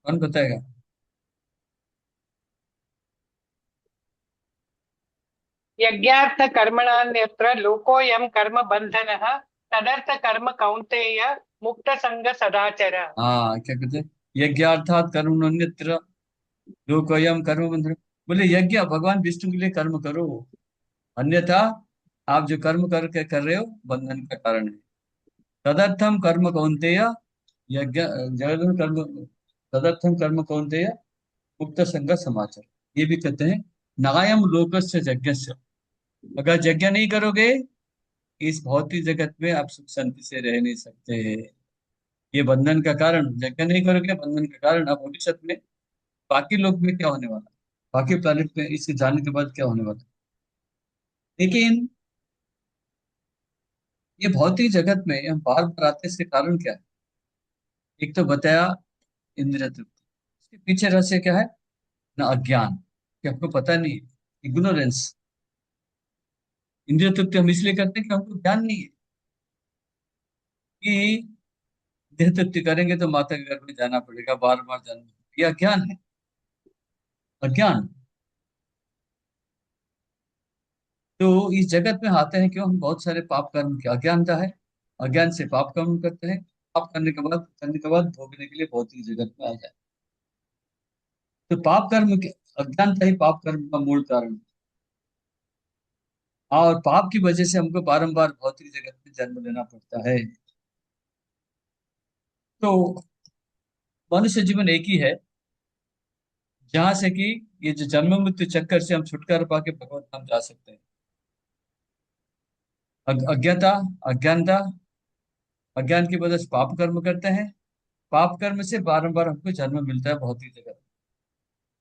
कौन बताएगा? यज्ञार्थ कर्मणान्यत्र लोकोऽयं कर्म बन्धनः तदर्थ कर्म कौन्तेय मुक्त संग सदाचर। हाँ, क्या कहते हैं? यज्ञार्थात कर्म अन्यत्र लोकोऽयं कर्म बंधन। बोले यज्ञ भगवान विष्णु के लिए कर्म करो, अन्यथा आप जो कर्म करके कर रहे हो बंधन का कारण है। तदर्थम कर्म कौन्तेय, यज्ञ जगत कर्म, तदर्थम कर्म कौन्तेय मुक्त संग समाचार। ये भी कहते हैं नायम लोकस्य यज्ञस्य, अगर यज्ञ नहीं करोगे इस भौतिक जगत में आप सुख शांति से रह नहीं सकते। ये बंधन का कारण, यज्ञ नहीं करोगे बंधन का कारण। अब भविष्य में बाकी लोग में क्या होने वाला, बाकी प्लानिट में इसके जाने के बाद क्या होने वाला। लेकिन ये भौतिक जगत में हम बार बार आते हैं, इसके कारण क्या है? एक तो बताया इंद्रिय तृप्ति, इसके पीछे रहस्य क्या है ना, अज्ञान, कि आपको पता नहीं है, इग्नोरेंस। इंद्रिय तृप्ति हम इसलिए करते हैं कि हमको ज्ञान नहीं है कि देह तृप्ति करेंगे तो माता के गर्भ में जाना पड़ेगा, बार बार जाना पड़ेगा। ये अज्ञान है, अज्ञान। तो इस जगत में आते हैं क्यों? हम बहुत सारे पाप कर्म की अज्ञानता है, अज्ञान से पाप कर्म करते हैं। पाप करने के बाद भोगने के लिए भौतिक जगत में आ जाए। तो पाप कर्म के, अज्ञानता ही पाप कर्म का मूल कारण है। और पाप की वजह से हमको बारंबार भौतिक जगत में जन्म लेना पड़ता है। तो मनुष्य जीवन एक ही है जहां से कि ये जो जन्म मृत्यु चक्कर से हम छुटकारा पाके भगवत धाम जा सकते हैं। अज्ञता, अज्ञानता, अज्ञान की वजह से पाप कर्म करते हैं, पाप कर्म से बारंबार हमको जन्म मिलता है भौतिक जगत।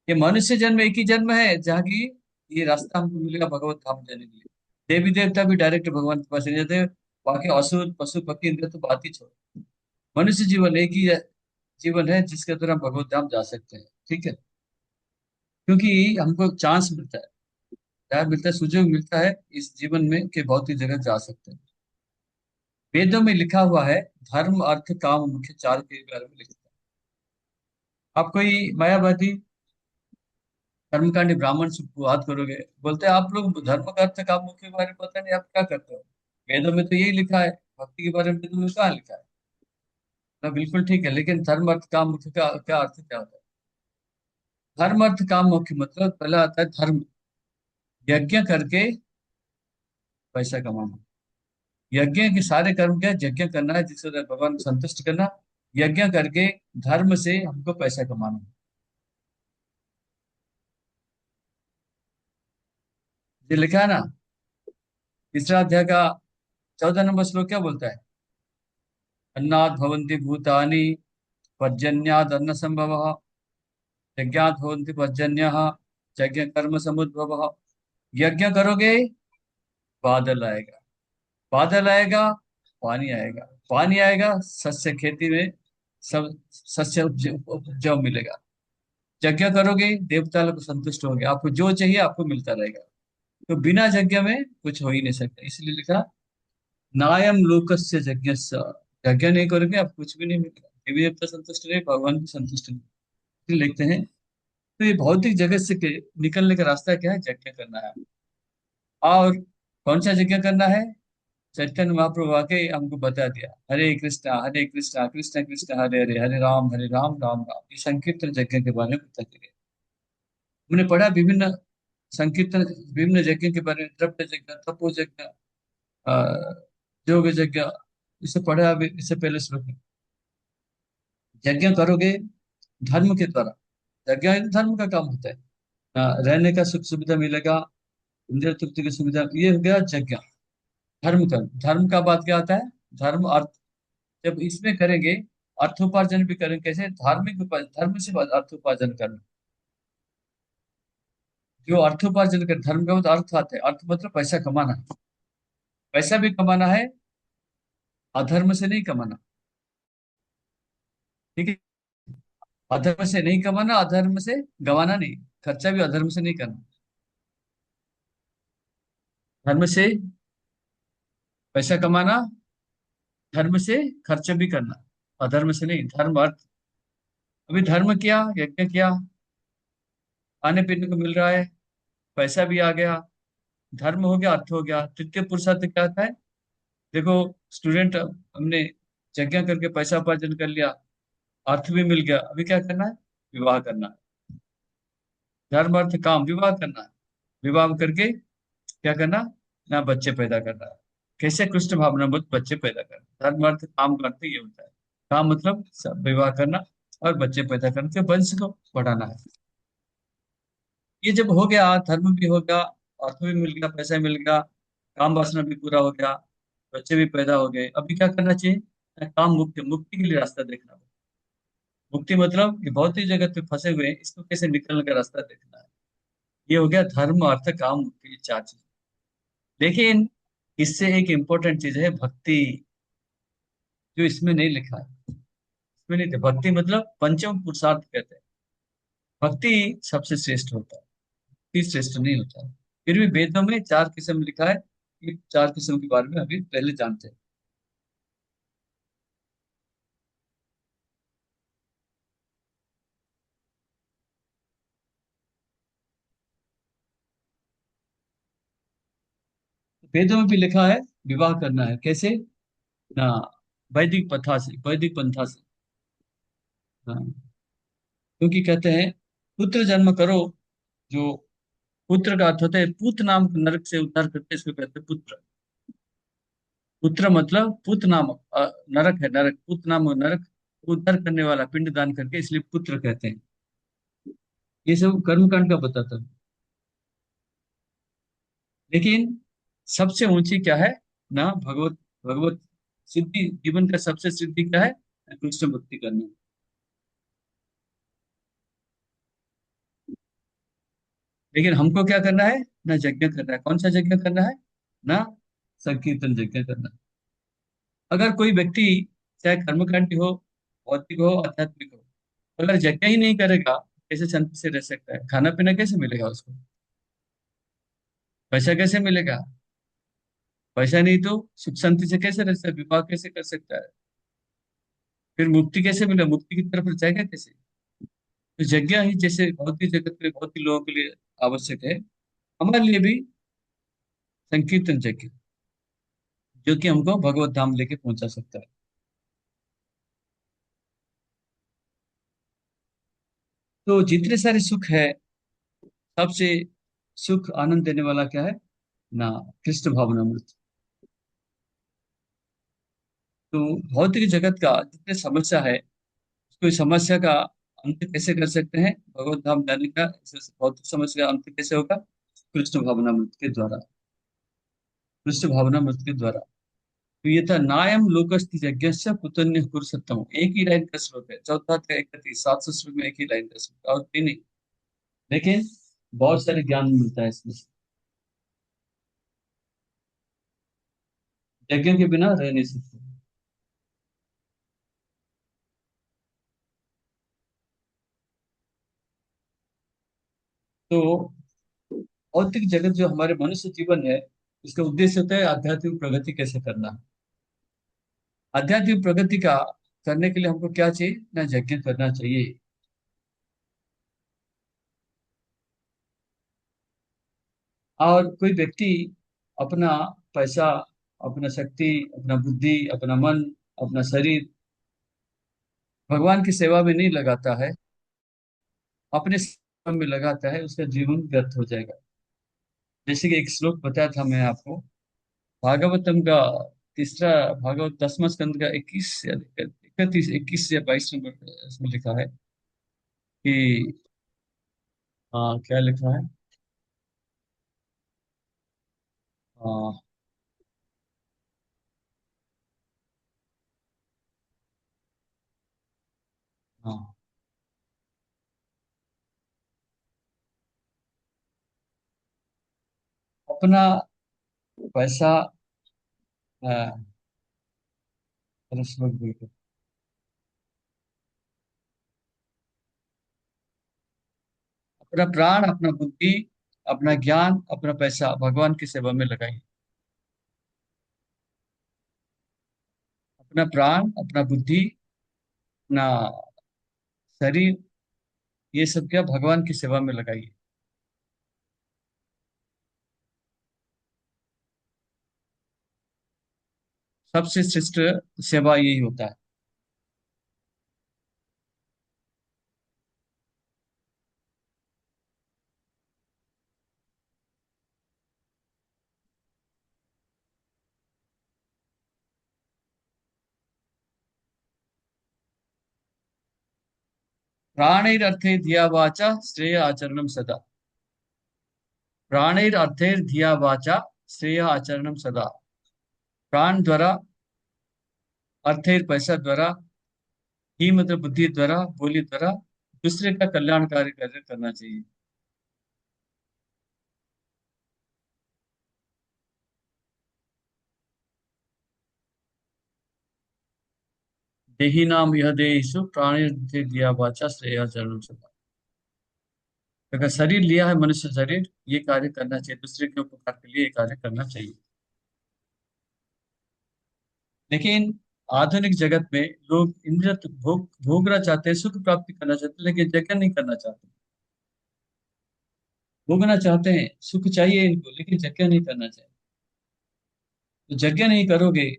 ये मनुष्य जन्म एक ही जन्म है जहाँ की ये रास्ता हमको मिलेगा भगवत धाम जाने के लिए। देवी देवता भी डायरेक्ट भगवान के पास नहीं जाते, बाकी असुर पशु पक्षी इनका तो बात ही छोड़। मनुष्य जीवन एक ही जीवन है जिसके द्वारा हम भगवत धाम जा सकते हैं। ठीक है, क्योंकि हमको चांस मिलता है, क्या मिलता है, सुजोग मिलता है इस जीवन में कि भौतिक जगत जा सकते हैं। वेदों में लिखा हुआ है धर्म अर्थ काम मुख्य चार के बारे में लिखा है। आप कोई मायावादी कर्मकांडी ब्राह्मण से बात करोगे, बोलते हैं आप लोग धर्म का अर्थ काम मुख्य के बारे में पता नहीं, आप क्या करते हो? वेदों में तो यही लिखा है, भक्ति के बारे में वेदों में कहाँ लिखा है? ना बिल्कुल ठीक है, लेकिन धर्म अर्थ काम मुख्य का क्या अर्थ क्या होता है? धर्म अर्थ काम मुख्य मतलब पहला आता है धर्म, यज्ञ करके पैसा कमाना। यज्ञ के सारे कर्म क्या है? यज्ञ करना है जिससे भगवान को संतुष्ट करना। यज्ञ करके धर्म से हमको पैसा कमाना। ये लिखा है ना, तीसरा अध्याय का 14 नंबर श्लोक क्या बोलता है? अन्नात् भवन्ति भूतानि पर्जन्याद अन्न संभव, यज्ञात होन्ति पर्जन्यः, यज्ञ कर्म समुद्भव। यज्ञ करोगे, बादल आएगा, बादल आएगा, पानी आएगा, पानी आएगा, सस्य खेती में सब सस्य उपजाऊ मिलेगा। यज्ञ करोगे, देवता लोग संतुष्ट होंगे, आपको जो चाहिए आपको मिलता रहेगा। तो बिना यज्ञ में कुछ हो ही नहीं सकता, इसलिए लिखा नायम लोकस्य यज्ञस्य। यज्ञ नहीं करोगे आप कुछ भी नहीं मिलेगा, देवी देवता संतुष्ट रहे, भगवान भी संतुष्ट रहे। इसलिए लिखते हैं तो ये भौतिक जगत से निकलने का रास्ता क्या है? यज्ञ करना है। और कौन सा यज्ञ करना है? चैतन्य महाप्रभु आके हमको बता दिया, हरे कृष्णा कृष्ण कृष्ण हरे हरे, हरे राम राम राम। ये संकीर्तन यज्ञ के बारे में बता दिया। हमने पढ़ा विभिन्न संकीर्तन, विभिन्न यज्ञ के बारे में, द्रव्य यज्ञ, तपो यज्ञ, योग यज्ञ, इसे पढ़ा अभी इससे पहले श्लोक में। यज्ञ करोगे धर्म के द्वारा, यज्ञ धर्म का काम होता है। रहने का सुख सुविधा मिलेगा, इंद्रिय तृप्ति की सुविधा, ये हो गया यज्ञ। धर्म का, धर्म का बात क्या आता है? धर्म अर्थ, जब इसमें करेंगे अर्थोपार्जन भी करेंगे। कैसे? धार्मिक धर्म से अर्थोपार्जन करना। जो अर्थोपार्जन कर, धर्म का मतलब अर्थ आता है, अर्थ मतलब पैसा कमाना, पैसा भी कमाना है, अधर्म से नहीं कमाना। ठीक है, अधर्म से नहीं कमाना, अधर्म से गंवाना नहीं, खर्चा भी अधर्म से नहीं करना, धर्म से पैसा कमाना, धर्म से खर्च भी करना, अधर्म से नहीं। धर्म अर्थ, अभी धर्म किया, यज्ञ किया, खाने पीने को मिल रहा है, पैसा भी आ गया, धर्म हो गया, अर्थ हो गया। तृतीय पुरुषार्थ क्या आता है? देखो स्टूडेंट, हमने यज्ञ करके पैसा उपार्जन कर लिया, अर्थ भी मिल गया, अभी क्या करना है? विवाह करना है। धर्म अर्थ काम, विवाह करना है। विवाह करके क्या करना? ना बच्चे पैदा करना है। कैसे? कृष्ण भावना बुद्ध बच्चे पैदा करना। धर्म अर्थ काम करते ये होता है। काम मतलब विवाह करना और बच्चे पैदा करके वंश को बढ़ाना है। ये जब हो गया, धर्म भी हो गया, अर्थ भी मिल गया, पैसा मिल गया, काम वासना भी पूरा हो गया, बच्चे भी पैदा हो गए, अभी क्या करना चाहिए? काम मुक्ति, मुक्ति के लिए रास्ता देखना है। मुक्ति मतलब ये भौतिक जगत में फंसे हुए हैं, इसको कैसे निकलने का रास्ता देखना है। ये हो गया धर्म अर्थ काम मुक्ति, ये चार चीज। लेकिन इससे एक इंपॉर्टेंट चीज है भक्ति, जो इसमें नहीं लिखा है। इसमें नहीं, भक्ति मतलब पंचम पुरुषार्थ कहते हैं। भक्ति सबसे श्रेष्ठ होता है, भक्ति श्रेष्ठ नहीं होता है। फिर भी वेदों में चार किस्म लिखा है, ये चार किस्म के बारे में अभी पहले जानते हैं। वेदों में भी लिखा है विवाह करना है, कैसे ना? वैदिक प्रथा से, वैदिक पंथा से। हाँ, क्योंकि कहते हैं पुत्र जन्म करो, जो पुत्र का अर्थ होता है पुत नाम नरक से उद्धार करते, इसको कहते हैं पुत्र। पुत्र मतलब पुत नाम, नरक है, नरक, पुत नाम नरक, उद्धार करने वाला, पिंड दान करके, इसलिए पुत्र कहते हैं। ये सब कर्मकांड का बताता है। लेकिन सबसे ऊंची क्या है ना? भगवत, भगवत सिद्धि, जीवन का सबसे सिद्धि क्या है? कृष्ण भक्ति करना। लेकिन हमको क्या करना है? ना यज्ञ करना है। कौन सा यज्ञ करना है? ना संकीर्तन यज्ञ करना है। अगर कोई व्यक्ति चाहे कर्मकांडी हो, भौतिक हो, आध्यात्मिक हो, अगर यज्ञ ही नहीं करेगा कैसे शांति से रह सकता है? खाना पीना कैसे मिलेगा उसको? पैसा कैसे मिलेगा? पैसा नहीं तो सुख शांति से कैसे रह सकता है? विवाह कैसे कर सकता है? फिर मुक्ति कैसे मिलेगा? मुक्ति की तरफ जाएगा कैसे? तो यज्ञ ही जैसे भौतिक जगत में भौतिक लोगों के लिए आवश्यक है, हमारे लिए भी संकीर्तन यज्ञ, जो कि हमको भगवत धाम लेके पहुंचा सकता है। तो जितने सारे सुख है, सबसे सुख आनंद देने वाला क्या है ना? कृष्ण भावनामृत। तो भौतिक जगत का जितने समस्या है, कोई समस्या का अंत कैसे कर सकते हैं? भगवत धाम जाने का भौतिक समस्या का अंत कैसे होगा? कृष्ण भावनामृत के द्वारा, कृष्ण भावनामृत के द्वारा। तो ये था नायम लोकस्ति यज्ञस्य कुतन्य कुरुसत्तम, एक ही लाइन का श्लोक है, चौथा अध्याय 31 700 श्लोक में एक ही लाइन का श्लोक और तीन ही, लेकिन बहुत सारे ज्ञान मिलता है इसमें से। यज्ञ के बिना रह नहीं सकते। तो भौतिक जगत जो हमारे मनुष्य जीवन है, उसका उद्देश्य होता है आध्यात्मिक प्रगति कैसे करना। आध्यात्मिक प्रगति का करने के लिए हमको क्या चाहिए ना, यज्ञ करना चाहिए। और कोई व्यक्ति अपना पैसा, अपना शक्ति, अपना बुद्धि, अपना मन, अपना शरीर भगवान की सेवा में नहीं लगाता है, अपने सेवा में लगाता है, उसका जीवन व्यर्थ हो जाएगा। जैसे कि एक श्लोक बताया था मैं आपको, भागवतम का तीसरा भागवत 10वां स्कंद का 21 या 22 इसमें लिखा है कि क्या लिखा है, हाँ हाँ, अपना पैसा, श्लोक बिल्कुल, अपना प्राण, अपना बुद्धि, अपना ज्ञान, अपना पैसा भगवान की सेवा में लगाइए। अपना प्राण, अपना बुद्धि, अपना शरीर, ये सब क्या भगवान की सेवा में लगाइए। सबसे श्रेष्ठ सेवा यही होता है। प्राणैरर्थे धिया वाचा श्रेय आचरणम सदा। प्राणैरर्थैर धिया वाचा श्रेय आचरणम सदा। प्राण द्वारा, अर्थैर पैसा द्वारा, ही मतलब बुद्धि द्वारा, बोली द्वारा दूसरे का कल्याणकारी कार्य करना चाहिए। देही नाम यह देहिषु प्राणैरर्थे धिया वाचा श्रेय आचरणम सदा। अगर शरीर लिया है मनुष्य शरीर, ये कार्य करना चाहिए, दूसरे के उपकार के लिए ये कार्य करना चाहिए। लेकिन आधुनिक जगत में लोग इंद्रिय भोगना चाहते हैं, सुख प्राप्ति करना चाहते हैं, लेकिन यज्ञ नहीं करना चाहते। भोगना चाहते हैं, सुख चाहिए इनको, लेकिन यज्ञ नहीं करना चाहिए। तो यज्ञ नहीं करोगे,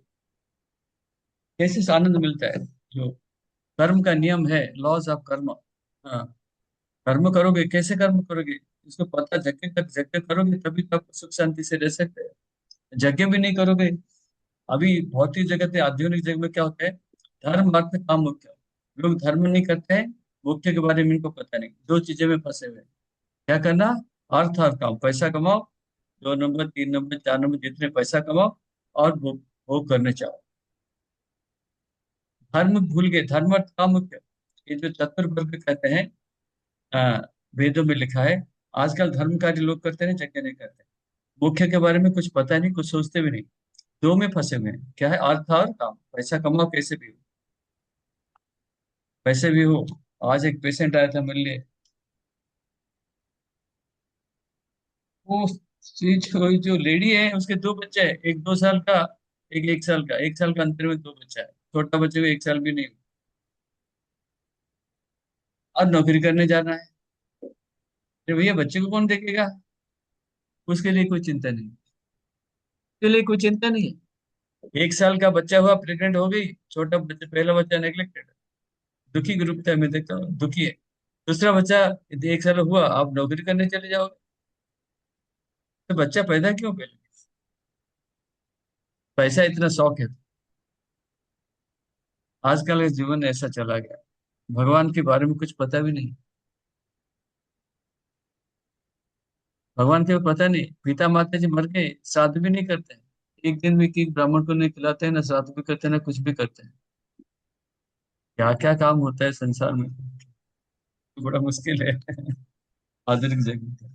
कैसे से आनंद मिलता है? जो कर्म का नियम है, लॉज ऑफ कर्म, हाँ, कर्म करोगे, कैसे कर्म करोगे इसको पता, यज्ञ कर यज्ञ करोगे तभी तो आप सुख शांति से रह सकते हैं। यज्ञ भी नहीं करोगे, अभी भौतिक जगत है, आधुनिक जगत में क्या होता है, धर्म अर्थ काम मुख्य, लोग धर्म नहीं करते हैं, मुख्य के बारे में इनको पता नहीं, दो चीजें में फंसे हुए हैं। क्या करना, अर्थ और काम, पैसा कमाओ, 2 नंबर 3 नंबर 4 नंबर जितने पैसा कमाओ और भोग करने चाहो। धर्म भूल गए, धर्म अर्थ काम मुख्य, ये जो चतुर्वर्ग कहते हैं, वेदों में लिखा है। आजकल धर्मकारी लोग करते हैं, यज्ञ नहीं करते, मुख्य के बारे में कुछ पता नहीं, कुछ सोचते भी नहीं, दो में फंसे हुए हैं, क्या है, अर्थ और काम, पैसा कमाओ कैसे भी हो, पैसे भी हो। आज एक पेशेंट आया था मिलने, वो जो लेडी है उसके दो बच्चे हैं, एक 2 साल का, एक 1 साल का, 1 साल का अंतर में दो बच्चा है, छोटा बच्चे को 1 साल भी नहीं हुआ। और नौकरी करने जाना है, तो भैया बच्चे को कौन देखेगा? उसके लिए कोई चिंता नहीं, उसके लिए कोई चिंता नहीं है। 1 साल का बच्चा हुआ, प्रेग्नेंट हो गई, छोटा बच्चा, पहला बच्चा नेग्लेक्टेड, दुखी ग्रुप था, मैं देखता हूँ दुखी है। दूसरा बच्चा 1 साल हुआ, आप नौकरी करने चले जाओगे, तो बच्चा पैदा क्यों पहले? पैसा इतना शौक है। आजकल का जीवन ऐसा चला गया, भगवान के बारे में कुछ पता भी नहीं, भगवान के पता नहीं, पिता माता जी मर गए, श्राद्ध भी नहीं करते हैं, एक दिन में कि ब्राह्मण को नहीं खिलाते हैं, ना श्राद्ध भी करते हैं, ना कुछ भी करते हैं। क्या क्या काम होता है संसार में, तो बड़ा मुश्किल है आधुनिक जगत में।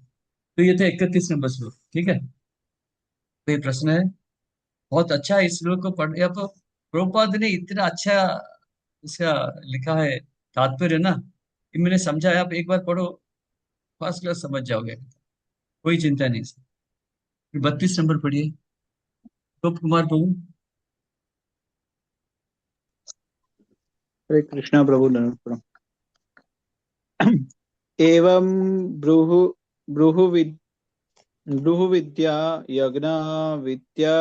तो ये थे 31 नंबर श्लोक, ठीक है। तो ये प्रश्न है, बहुत अच्छा है इस श्लोक को पढ़, या तो प्रभुपाद ने इतना अच्छा इसका लिखा है तात्पर्य ना, कि मैंने समझा है। आप एक बार पढ़ो, फर्स्ट क्लास समझ जाओगे, कोई चिंता नहीं। 32 नंबर पढ़िए, तो कुमार प्रभु। हरे कृष्णा प्रभु नमः। एवं ब्रूहु ब्रूहुविद्या यज्ञ विद्या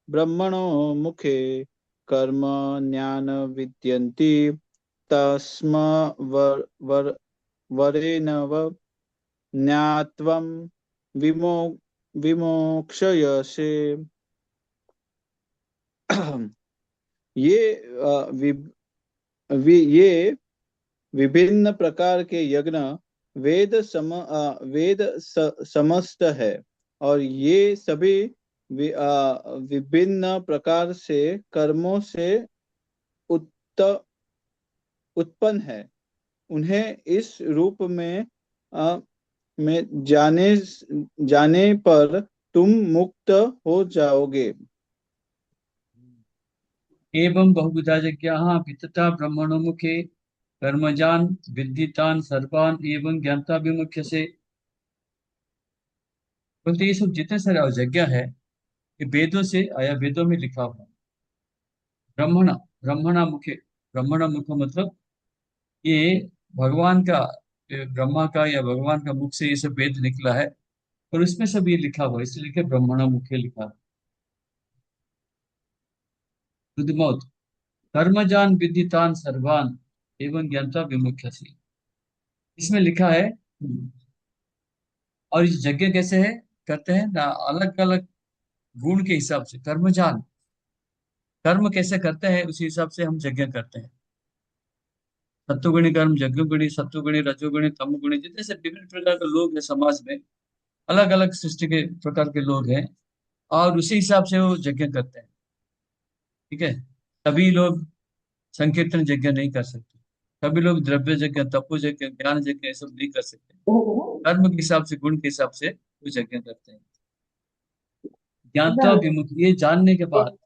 ब्रह्मणो मुखे कर्म ज्ञान विद्यन्ति तस्म वरेण ज्ञात्वं विमो विमोक्षयसे। ये ये विभिन्न प्रकार के यज्ञ समस्त है, और ये सभी विभिन्न प्रकार से कर्मों से उत्त उत्पन्न है। उन्हें इस रूप में जाने पर तुम मुक्त हो जाओगे। एवं बहुविधा यज्ञाः वितता ब्रह्मणो मुखे कर्मजान विद्युतान सर्वान एवं ज्ञानता विमुख्य से। बोलते ये सब जितने सारे यज्ञ है, ये वेदों से आया, वेदों में लिखा हुआ। ब्रह्मणा, ब्रह्मणा मुखे, ब्रह्मणा मुख मतलब ये भगवान का, ये ब्रह्मा का या भगवान का मुख से ये सब वेद निकला है, और उसमें सब ये लिखा हुआ है, इसलिए लिखे ब्रह्मणा मुखे लिखा है। बुद्धिमौत कर्मजान विद्युतान सर्वान एवं ज्ञानता विमुख्य से, इसमें लिखा है। और इस यज्ञ कैसे है, करते हैं ना, अलग अलग गुण के हिसाब से। कर्मजान, कर्म कैसे करते हैं उसी हिसाब से हम यज्ञ करते हैं। सत्वगुणी कर्म, यज्ञगुणी, सत्वगुणी, रजोगुणी, तमोगुणी, जितने से विभिन्न प्रकार के लोग हैं समाज में, अलग अलग सृष्टि के प्रकार के लोग हैं, और उसी हिसाब से वो यज्ञ करते हैं। ठीक है। सभी लोग संकीर्तन यज्ञ नहीं कर सकते, सभी लोग द्रव्य यज्ञ, तपो यज्ञ, ज्ञान यज्ञ, ये सब नहीं कर सकते। कर्म के हिसाब से, गुण के हिसाब से वो यज्ञ करते हैं। ज्ञानता विमुख, ये जानने के बाद।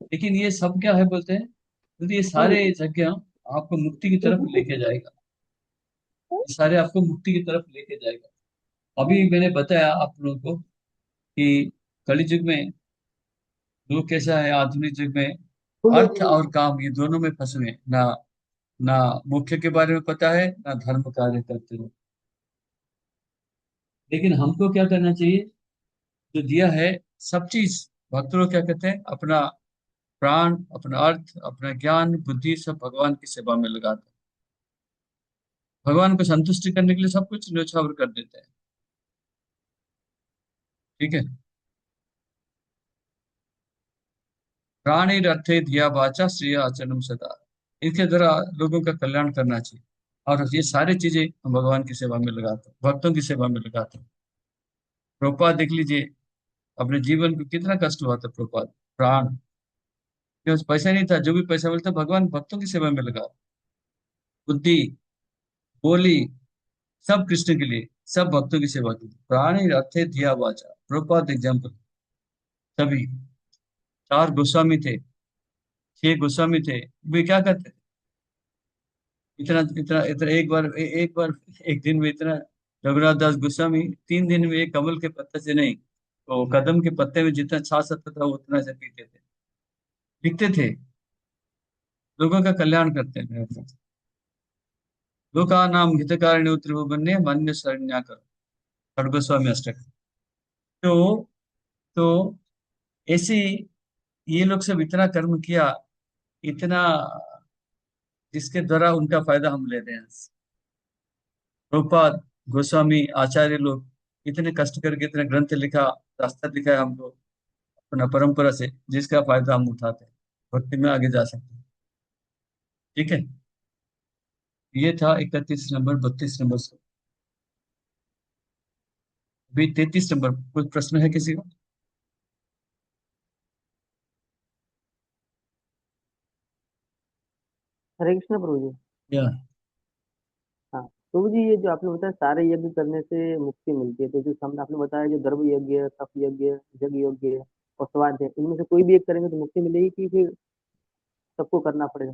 लेकिन ये सब क्या है बोलते हैं, क्योंकि ये सारे यज्ञ आपको मुक्ति की तरफ लेके जाएगा, ये सारे आपको मुक्ति की तरफ लेके जाएगा। अभी मैंने बताया आप लोगों को कि कलि युग में लोग कैसा है, आधुनिक युग में अर्थ और काम ये दोनों में फंसे हुए हैं। ना ना मुख्य के बारे में पता है, ना धर्म कार्य करते हो। लेकिन हमको क्या करना चाहिए, जो दिया है सब चीज, भक्त लोग क्या कहते हैं, अपना प्राण, अपना अर्थ, अपना ज्ञान, बुद्धि सब भगवान की सेवा में लगाते हैं। भगवान को संतुष्टि करने के लिए सब कुछ न्यौछावर कर देते हैं। ठीक है। प्राणिरर्थे धिया वाचा श्रेय आचरणम सदा, इनके द्वारा लोगों का कल्याण करना चाहिए। और ये सारी चीजें हम भगवान की सेवा में लगाते हैं, भक्तों की सेवा में लगाते हैं। प्रभुपाद देख लीजिए, अपने जीवन को कितना कष्ट हुआ था प्रभुपाद, प्राण, क्यों पैसा नहीं था, जो भी पैसा मिलता भगवान भक्तों की सेवा में लगा। बुद्धि, बोली, सब कृष्ण के लिए, सब भक्तों की सेवा की। प्राणी रथे धिया वाचा, प्रभुपाद एग्जाम्पल। सभी 4 गोस्वामी थे, 6 गोस्वामी थे, वे क्या करते थे, इतना इतना इतना, एक बार एक दिन में इतना। रघुनाथ दास गोस्वामी 3 दिन में एक कमल के पत्ते से नहीं, तो कदम के पत्ते में जितना छाछ आता था उतना से पीते थे, लिखते थे, लोगों का कल्याण करते हैं। लोका नाम हितकारिणी त्रिभुवन्य मान्य शरण्या कर, खड़गोस्वामी अष्टक। तो तो ऐसे ये लोग सब इतना कर्म किया, इतना, जिसके द्वारा उनका फायदा हम ले रहे हैं। प्रभुपाद, गोस्वामी, आचार्य लोग इतने कष्ट करके इतने ग्रंथ लिखा, रास्ता दिखाया हमको अपना परंपरा से, जिसका फायदा हम उठाते हैं, भक्ति में आगे जा सकते हैं। ठीक है। ये था 31 नंबर, 32 नंबर से। भी 33 नंबर कोई प्रश्न है किसी का? हरे कृष्ण प्रभु जी। या हाँ प्रभु जी, ये जो आपने बताया सारे यज्ञ करने से मुक्ति मिलती है, तो जो सामने आपने बताया जो द्रव्य यज्ञ, तप यज्ञ, यज्ञ यज्ञ और स्वाध्याय, इनमें से कोई भी एक करेंगे तो मुक्ति मिलेगी कि फिर सबको करना पड़ेगा?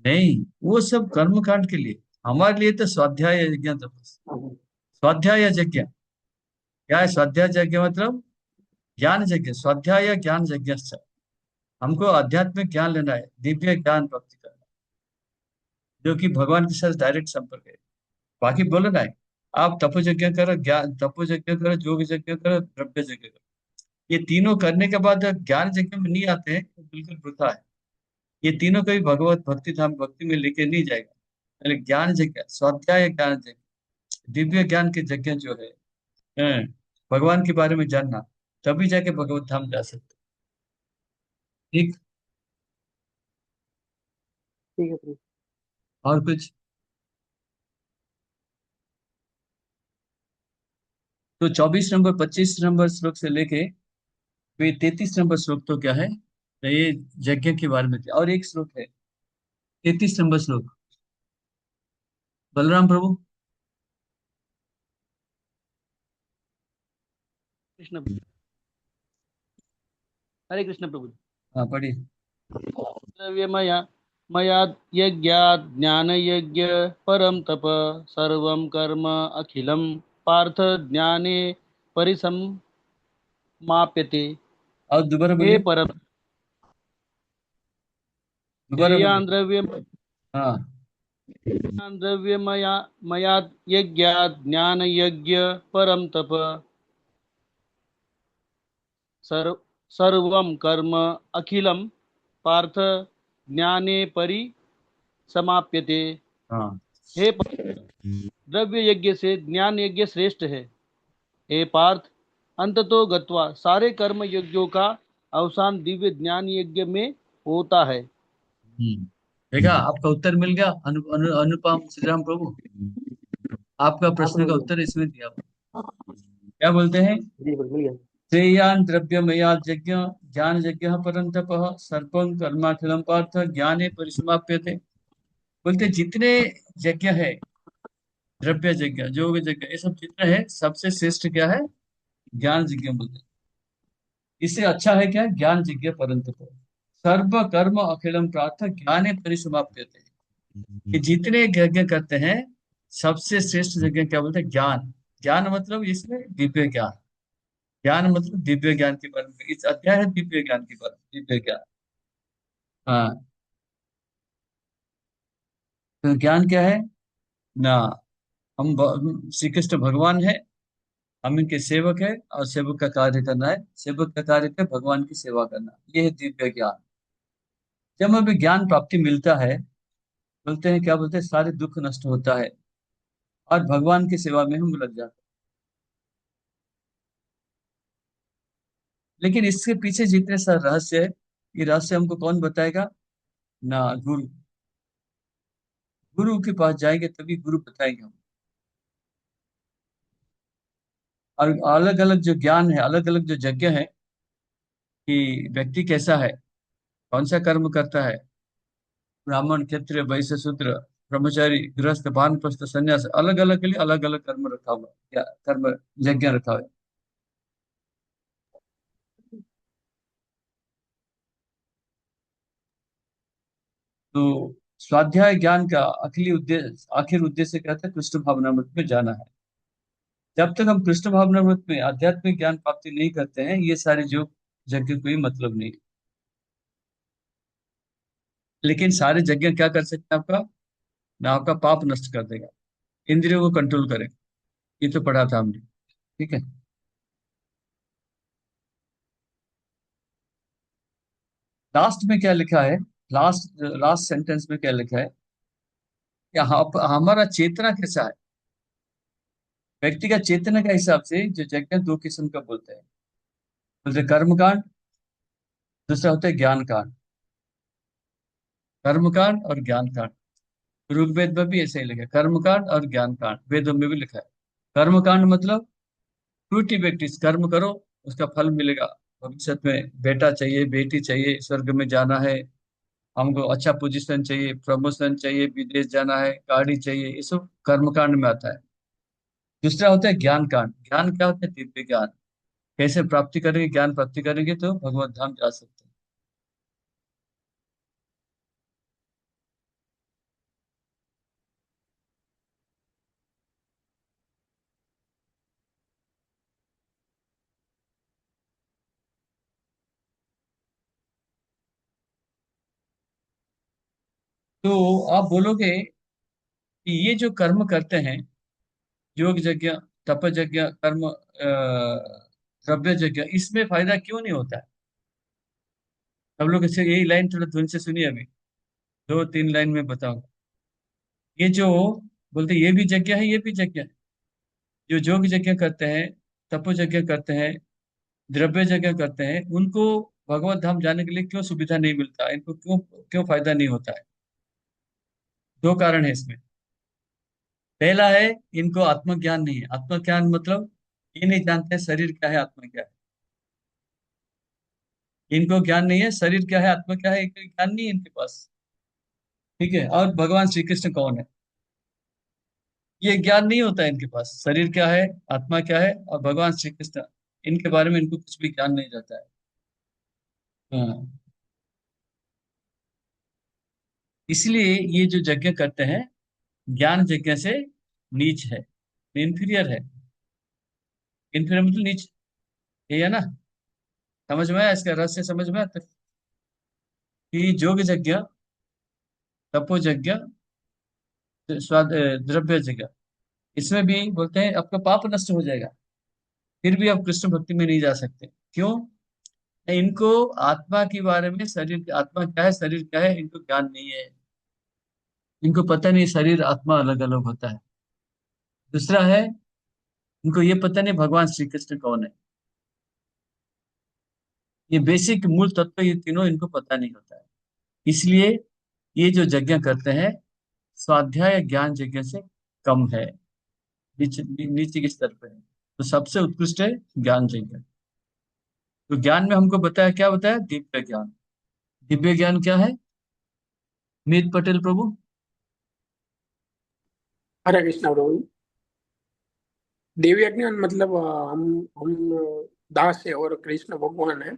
नहीं, वो सब कर्म कांड के लिए। हमारे लिए तो स्वाध्याय यज्ञ तपस। स्वाध्याय यज्ञ क्या है? स्वाध्याय यज्ञ मतलब ज्ञान यज्ञ। स्वाध्याय या ज्ञान यज्ञ। हमको आध्यात्मिक ज्ञान लेना है, दिव्य ज्ञान प्राप्ति करना, जो कि भगवान के साथ डायरेक्ट संपर्क है। बाकी बोलो ना, आप तपो यज्ञ करो, ज्ञान तपो यज्ञ करो, योग यज्ञ करो, द्रव्य यज्ञ करो, ये तीनों करने के बाद ज्ञान यज्ञ में नहीं आते हैं तो बिल्कुल वृथा है। ये तीनों को भी भगवत भक्ति धाम भक्ति में लेके नहीं जाएगा। पहले ज्ञान यज्ञ, स्वाध्याय ज्ञान यज्ञ, दिव्य ज्ञान के यज्ञ जो है, हैं, भगवान के बारे में जानना, तभी जाके भगवत धाम जा सकते। ठीक। ठीक है प्रभु। और कुछ? तो 24 नंबर 25 नंबर श्लोक से लेके तो 33 नंबर श्लोक तो क्या है? तो ये यज्ञ के बारे में था। और एक श्लोक है 33 नंबर श्लोक, बलराम प्रभु। कृष्ण हरे कृष्ण प्रभु। हाँ पढ़िए। द्रव्यमया मया यज्ञात् ज्ञानयज्ञ परम तप सर्वं कर्म अखिलं पार्थ ज्ञाने परिसमाप्यते। और दोबारा हे बोलिए, परम दोबारा श्रेयान् बोलिए। द्रव्य हाँ द्रव्यमया मया यज्ञात् ज्ञानयज्ञ परम तप सर्वं कर्म अखिलं पार्थ ज्ञाने परिसमाप्यते। हाँ हे द्रव्य यज्ञ से ज्ञान यज्ञ श्रेष्ठ है। हे पार्थ, अंततो गत्वा सारे कर्म यज्ञों का अवसान दिव्य ज्ञान यज्ञ में होता है। देखा, आपका उत्तर मिल गया। अनुपम श्री राम प्रभु, आपका हाँ प्रश्न का प्रभु उत्तर इसमें दिया। क्या बोलते हैं? जी प्रभु मिल गया। श्रेयान् द्रव्यमया यज्ञ ज्ञान यज्ञ परं तपः सर्वं कर्माखिलं पार्थ ज्ञाने परिसमाप्यते। बोलते जितने यज्ञ है, द्रव्य यज्ञ, योग यज्ञ, ये सब जितने हैं, सबसे श्रेष्ठ क्या है? ज्ञान यज्ञ बोलते हैं। इससे अच्छा है क्या? ज्ञान यज्ञ परं तपः सर्व कर्म अखिलम पार्थ ज्ञाने परिसमाप्यते। कि जितने यज्ञ करते हैं, सबसे श्रेष्ठ यज्ञ क्या बोलते हैं? ज्ञान। ज्ञान मतलब इसमें दिव्य ज्ञान। ज्ञान मतलब दिव्य ज्ञान के बारे में। इस अध्याय है दिव्य ज्ञान के बारे में, दिव्य ज्ञान। हाँ, तो ज्ञान क्या है ना? श्री कृष्ण भगवान है, हम इनके सेवक है, और सेवक का कार्य करना है। सेवक का कार्य है भगवान की सेवा करना, ये है दिव्य ज्ञान। जब हमें ज्ञान प्राप्ति मिलता है, बोलते हैं क्या बोलते हैं? सारे दुख नष्ट होता है और भगवान की सेवा में हम लग जाते हैं। लेकिन इसके पीछे जितने सारे रहस्य है, ये रहस्य हमको कौन बताएगा ना? गुरु। गुरु के पास जाएंगे तभी गुरु बताएंगे हम। और अलग अलग जो ज्ञान है, अलग अलग जो यज्ञ है, कि व्यक्ति कैसा है, कौन सा कर्म करता है, ब्राह्मण क्षत्रिय वैश्य शूद्र ब्रह्मचारी गृहस्थ वानप्रस्थ संन्यास, अलग अलग के लिए अलग अलग कर्म रखा हुआ है, या कर्म यज्ञ रखा हुआ है। तो स्वाध्याय ज्ञान का आखिर उद्देश्य क्या था? कृष्ण भावनामृत में जाना है। जब तक हम कृष्ण भावनामृत में आध्यात्मिक ज्ञान प्राप्ति नहीं करते हैं, ये सारे जो यज्ञ कोई मतलब नहीं। लेकिन सारे यज्ञ क्या कर सकते हैं? आपका ना आपका पाप नष्ट कर देगा, इंद्रियों को कंट्रोल करेगा। ये तो पढ़ा था हमने। ठीक है। लास्ट में क्या लिखा है? लास्ट लास्ट सेंटेंस में क्या लिखा है? कि हमारा चेतना कैसा है? व्यक्ति का चेतना के हिसाब से जो यज्ञ दो किस्म का बोलते हैं। बोलते हैं कर्म कांड, दूसरा होता है ज्ञान कांड। कर्म कांड और ज्ञान कांड, ऋग्वेद में भी ऐसे ही लिखा है, कर्म कांड और ज्ञान कांड, वेदों में भी लिखा है। कर्म कांड मतलब फ्रूटी प्रैक्टिस, कर्म करो उसका फल मिलेगा। भविष्य में बेटा चाहिए, बेटी चाहिए, स्वर्ग में जाना है, हमको अच्छा पोजीशन चाहिए, प्रमोशन चाहिए, विदेश जाना है, गाड़ी चाहिए, ये सब कर्म कांड में आता है। दूसरा होता है ज्ञान कांड। ज्ञान क्या होता है? दिव्य ज्ञान। कैसे प्राप्ति करेंगे? ज्ञान प्राप्ति करेंगे तो भगवत धाम जा सकते हैं। तो आप बोलोगे कि ये जो कर्म करते हैं, योग यज्ञ, तप यज्ञ, कर्म, द्रव्य यज्ञ, इसमें फायदा क्यों नहीं होता है? सब लोग इसे यही लाइन थोड़ा ध्यान से सुनिए, अभी 2-3 लाइन में बताऊंगा। ये जो बोलते ये भी यज्ञ है, ये भी यज्ञ है। जो योग यज्ञ करते हैं, तपो यज्ञ करते हैं, द्रव्य यज्ञ करते हैं, उनको भगवत धाम जाने के लिए क्यों सुविधा नहीं मिलता? इनको क्यों क्यों फायदा नहीं होता है? 2 कारण है इसमें। पहला है, इनको आत्मज्ञान नहीं है। आत्मज्ञान मतलब ये नहीं जानते हैं शरीर क्या है, आत्मा क्या है। इनको ज्ञान नहीं है शरीर क्या है, आत्मा क्या है, इनको ज्ञान नहीं है इनके पास। ठीक है। और भगवान श्री कृष्ण कौन है, ये ज्ञान नहीं होता है इनके पास। शरीर क्या है, आत्मा क्या है, और भगवान श्री कृष्ण, इनके बारे में इनको कुछ भी ज्ञान नहीं रहता है। हाँ, इसलिए ये जो यज्ञ करते हैं, ज्ञान यज्ञ से नीच है, इन्फीरियर है। इन्फीरियर मतलब नीच, ये है ना? समझ में आया? इसका रहस्य समझ में आता है कि योग यज्ञ, तपो यज्ञ, स्वाद, द्रव्य यज्ञ, इसमें भी बोलते हैं आपका पाप नष्ट हो जाएगा, फिर भी आप कृष्ण भक्ति में नहीं जा सकते। क्यों? इनको आत्मा के बारे में, शरीर, आत्मा क्या है, शरीर क्या है, इनको ज्ञान नहीं है। इनको पता नहीं शरीर आत्मा अलग अलग होता है। दूसरा है, इनको ये पता नहीं भगवान श्री कृष्ण कौन है। ये बेसिक मूल तत्व, ये तीनों इनको पता नहीं होता है। इसलिए ये जो यज्ञ करते हैं, स्वाध्याय ज्ञान यज्ञ से कम है, नीचे नीचे के स्तर पे है। तो सबसे उत्कृष्ट है ज्ञान यज्ञ। तो ज्ञान में हमको बताया, क्या बताया? दिव्य ज्ञान। दिव्य ज्ञान क्या है? मीत पटेल प्रभु। हरे कृष्णा प्रभु। दिव्य ज्ञान मतलब हम दास है और कृष्ण भगवान है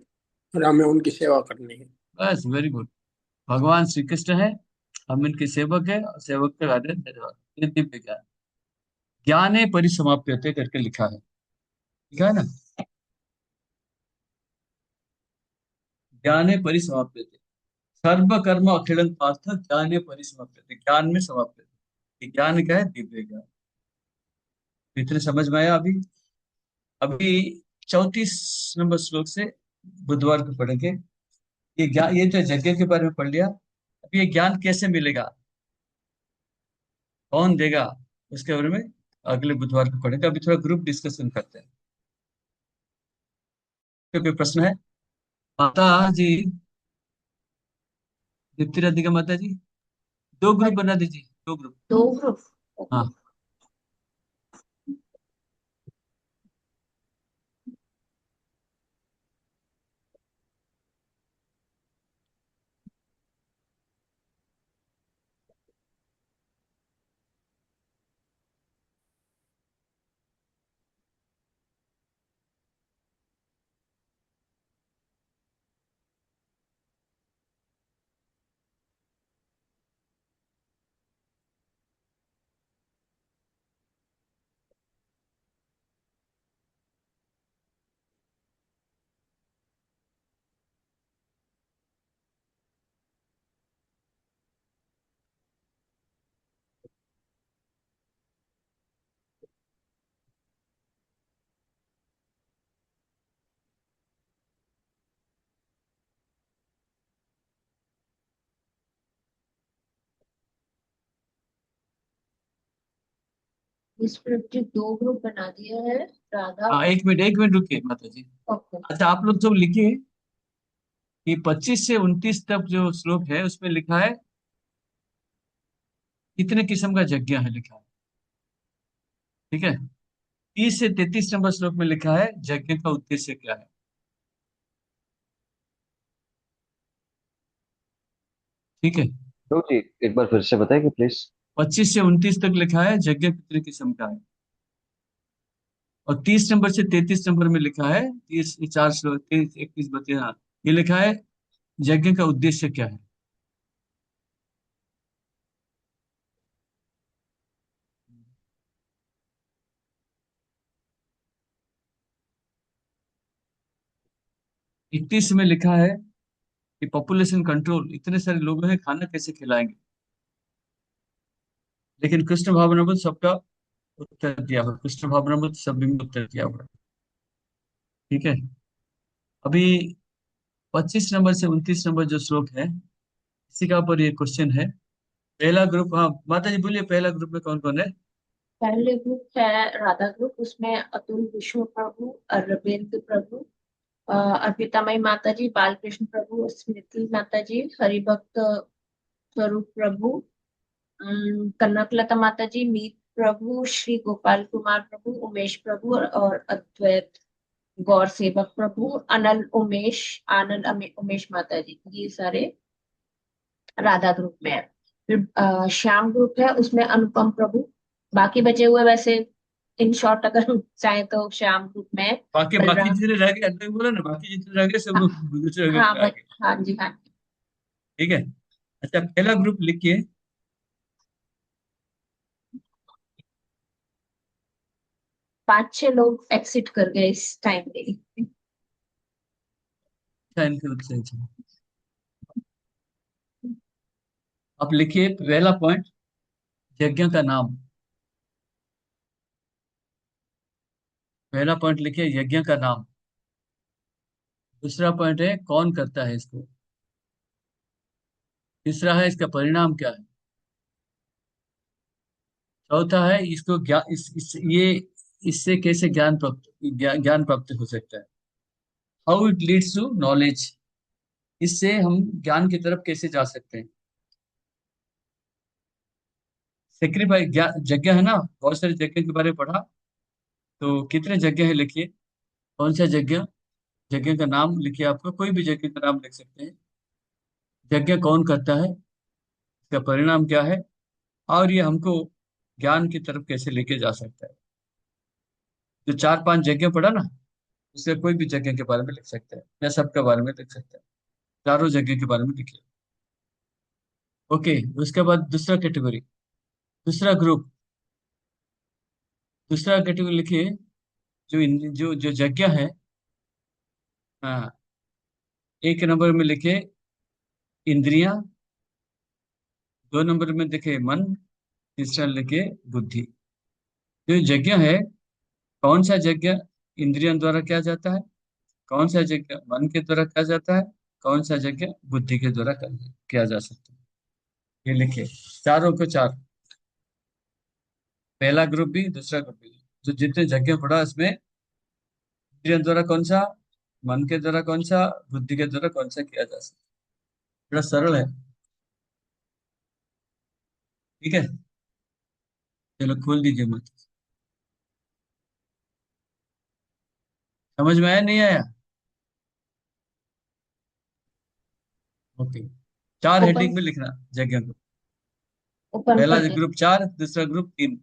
और हमें उनकी सेवा करनी है। बस, वेरी गुड। भगवान श्री कृष्ण है, हम इनके सेवक है, और सेवक का कार्य निर्वाह। ये दिव्य ज्ञान। ज्ञाने परिसमाप्यते करके लिखा है, लिखा है ना? ज्ञाने परिसमाप्यते, सर्व कर्म अखिलं पार्थ ज्ञाने परिसमाप्यते, ज्ञान में समाप्यते। ये ज्ञान क्या है? दिव्य ज्ञान। इतने समझ में आया? अभी अभी 34 नंबर श्लोक से बुधवार को पढ़ेंगे। ये ज्ञान, ये तो यज्ञ के बारे में पढ़ लिया। अब ये ज्ञान कैसे मिलेगा, कौन देगा, उसके बारे में अगले बुधवार को पढ़ेंगे। अभी थोड़ा ग्रुप डिस्कशन करते हैं। कोई प्रश्न है? माता जी, दीप्ति राधिका माता जी, 2 ग्रुप बना दीजिए, 2 ग्रुप। 2 ग्रुप। हाँ। इस पर जो 2 ग्रुप बना दिया है, राधा। हाँ, 1 मिनट रुकिए माता जी। ओके। अच्छा, आप लोग सब लिखिए कि 25 से 29 तक जो श्लोक है उसमें लिखा है कितने किस्म का यज्ञ है, लिखा है। ठीक है। 30 से 33 नंबर श्लोक में लिखा है यज्ञ का उद्देश्य क्या है। ठीक है। तो जी एक बार फिर से बताएंगे प्लीज। 25 से 29 तक लिखा है यज्ञ कितने किस्म का है, और 30 नंबर से 33 नंबर में लिखा है, 30 4 श्लोक 30 31 32, हाँ, ये लिखा है यज्ञ का उद्देश्य क्या है। 31 में लिखा है कि पॉपुलेशन कंट्रोल, इतने सारे लोग हैं खाना कैसे खिलाएंगे, लेकिन कृष्ण भावनामृत सबका उत्तर दिया हुआ, कृष्ण भावनामृत सब में उत्तर दिया हुआ है। ठीक है। अभी 25 नंबर से 29 नंबर जो श्लोक है, इसी का ऊपर ये क्वेश्चन है। पहला ग्रुप, हाँ माता जी बोलिए, पहला ग्रुप में कौन कौन है। पहले ग्रुप है राधा ग्रुप, उसमें अतुल विष्णु प्रभु, अरविंद प्रभु, अर्पितामयी माता जी, बालकृष्ण प्रभु, स्मृति माता जी, हरिभक्त स्वरूप प्रभु, कनकलता माता जी, मीत प्रभु, श्री गोपाल कुमार प्रभु, उमेश प्रभु और अद्वैत गौर सेवक प्रभु, अनल उमेश, उमेश माता जी, ये सारे राधा ग्रुप में है। फिर श्याम ग्रुप है, उसमें अनुपम प्रभु। बाकी बचे हुए वैसे इन शॉर्ट अगर चाहे तो श्याम ग्रुप में बाकी बलराम। जितने रह गए, अंदर बोला ना, बाकी जितने रह गए सब लोग दूसरे ग्रुप हाँ में आ गए। हाँ जी हाँ जी। ठीक है। अच्छा, पहला ग्रुप लिखिए। 5-6 लोग एक्सिट कर गए इस टाइम पे। अच्छा, इनके उत्तर अच्छा। अब लिखिए पहला पॉइंट, यज्ञ का नाम। पहला पॉइंट लिखिए यज्ञ का नाम। दूसरा पॉइंट है कौन करता है इसको। तीसरा है इसका परिणाम क्या है। चौथा है इसको ज्ञान, ये इससे कैसे ज्ञान प्राप्त हो सकता है। How it leads to knowledge, इससे हम ज्ञान की तरफ कैसे जा सकते हैं। सेक्रीफाइस यज्ञ है ना, बहुत सारे यज्ञ के बारे में पढ़ा, तो कितने यज्ञ है लिखिए। कौन सा यज्ञ, यज्ञ का नाम लिखिए, आपको कोई भी यज्ञ का नाम लिख सकते हैं। यज्ञ कौन करता है, इसका परिणाम क्या है, और ये हमको ज्ञान की तरफ कैसे लेके जा सकता है। जो 4-5 यज्ञ पढ़ा ना, उससे कोई भी यज्ञ के बारे में लिख सकते हैं, या सबके बारे में लिख सकते हैं, चारों यज्ञ के बारे में लिखिए। ओके। उसके बाद दूसरा कैटेगरी, दूसरा ग्रुप, दूसरा कैटेगरी लिखिए। जो यज्ञ है, हाँ, एक नंबर में लिखे इंद्रियां, 2 नंबर में लिखे मन, तीसरा लिखे बुद्धि। जो यज्ञ है, कौन सा यज्ञ इंद्रियों द्वारा किया जाता है, कौन सा यज्ञ मन के द्वारा किया जाता है, कौन सा यज्ञ बुद्धि के द्वारा किया जा सकता है, ये लिखिए चारों को चार। पहला ग्रुप भी दूसरा ग्रुप भी, जो जितने यज्ञ पढ़ा इसमें इंद्रियों द्वारा कौन सा, मन के द्वारा कौन सा, बुद्धि के द्वारा कौन सा किया जा सकता है। बड़ा सरल है। ठीक है, चलो खोल दीजिए मत। समझ में आया नहीं आया। ओके। 4 ओपन हेडिंग में लिखना यज्ञ को। ओपन पहला कर दे। ग्रुप 4, दूसरा ग्रुप 3,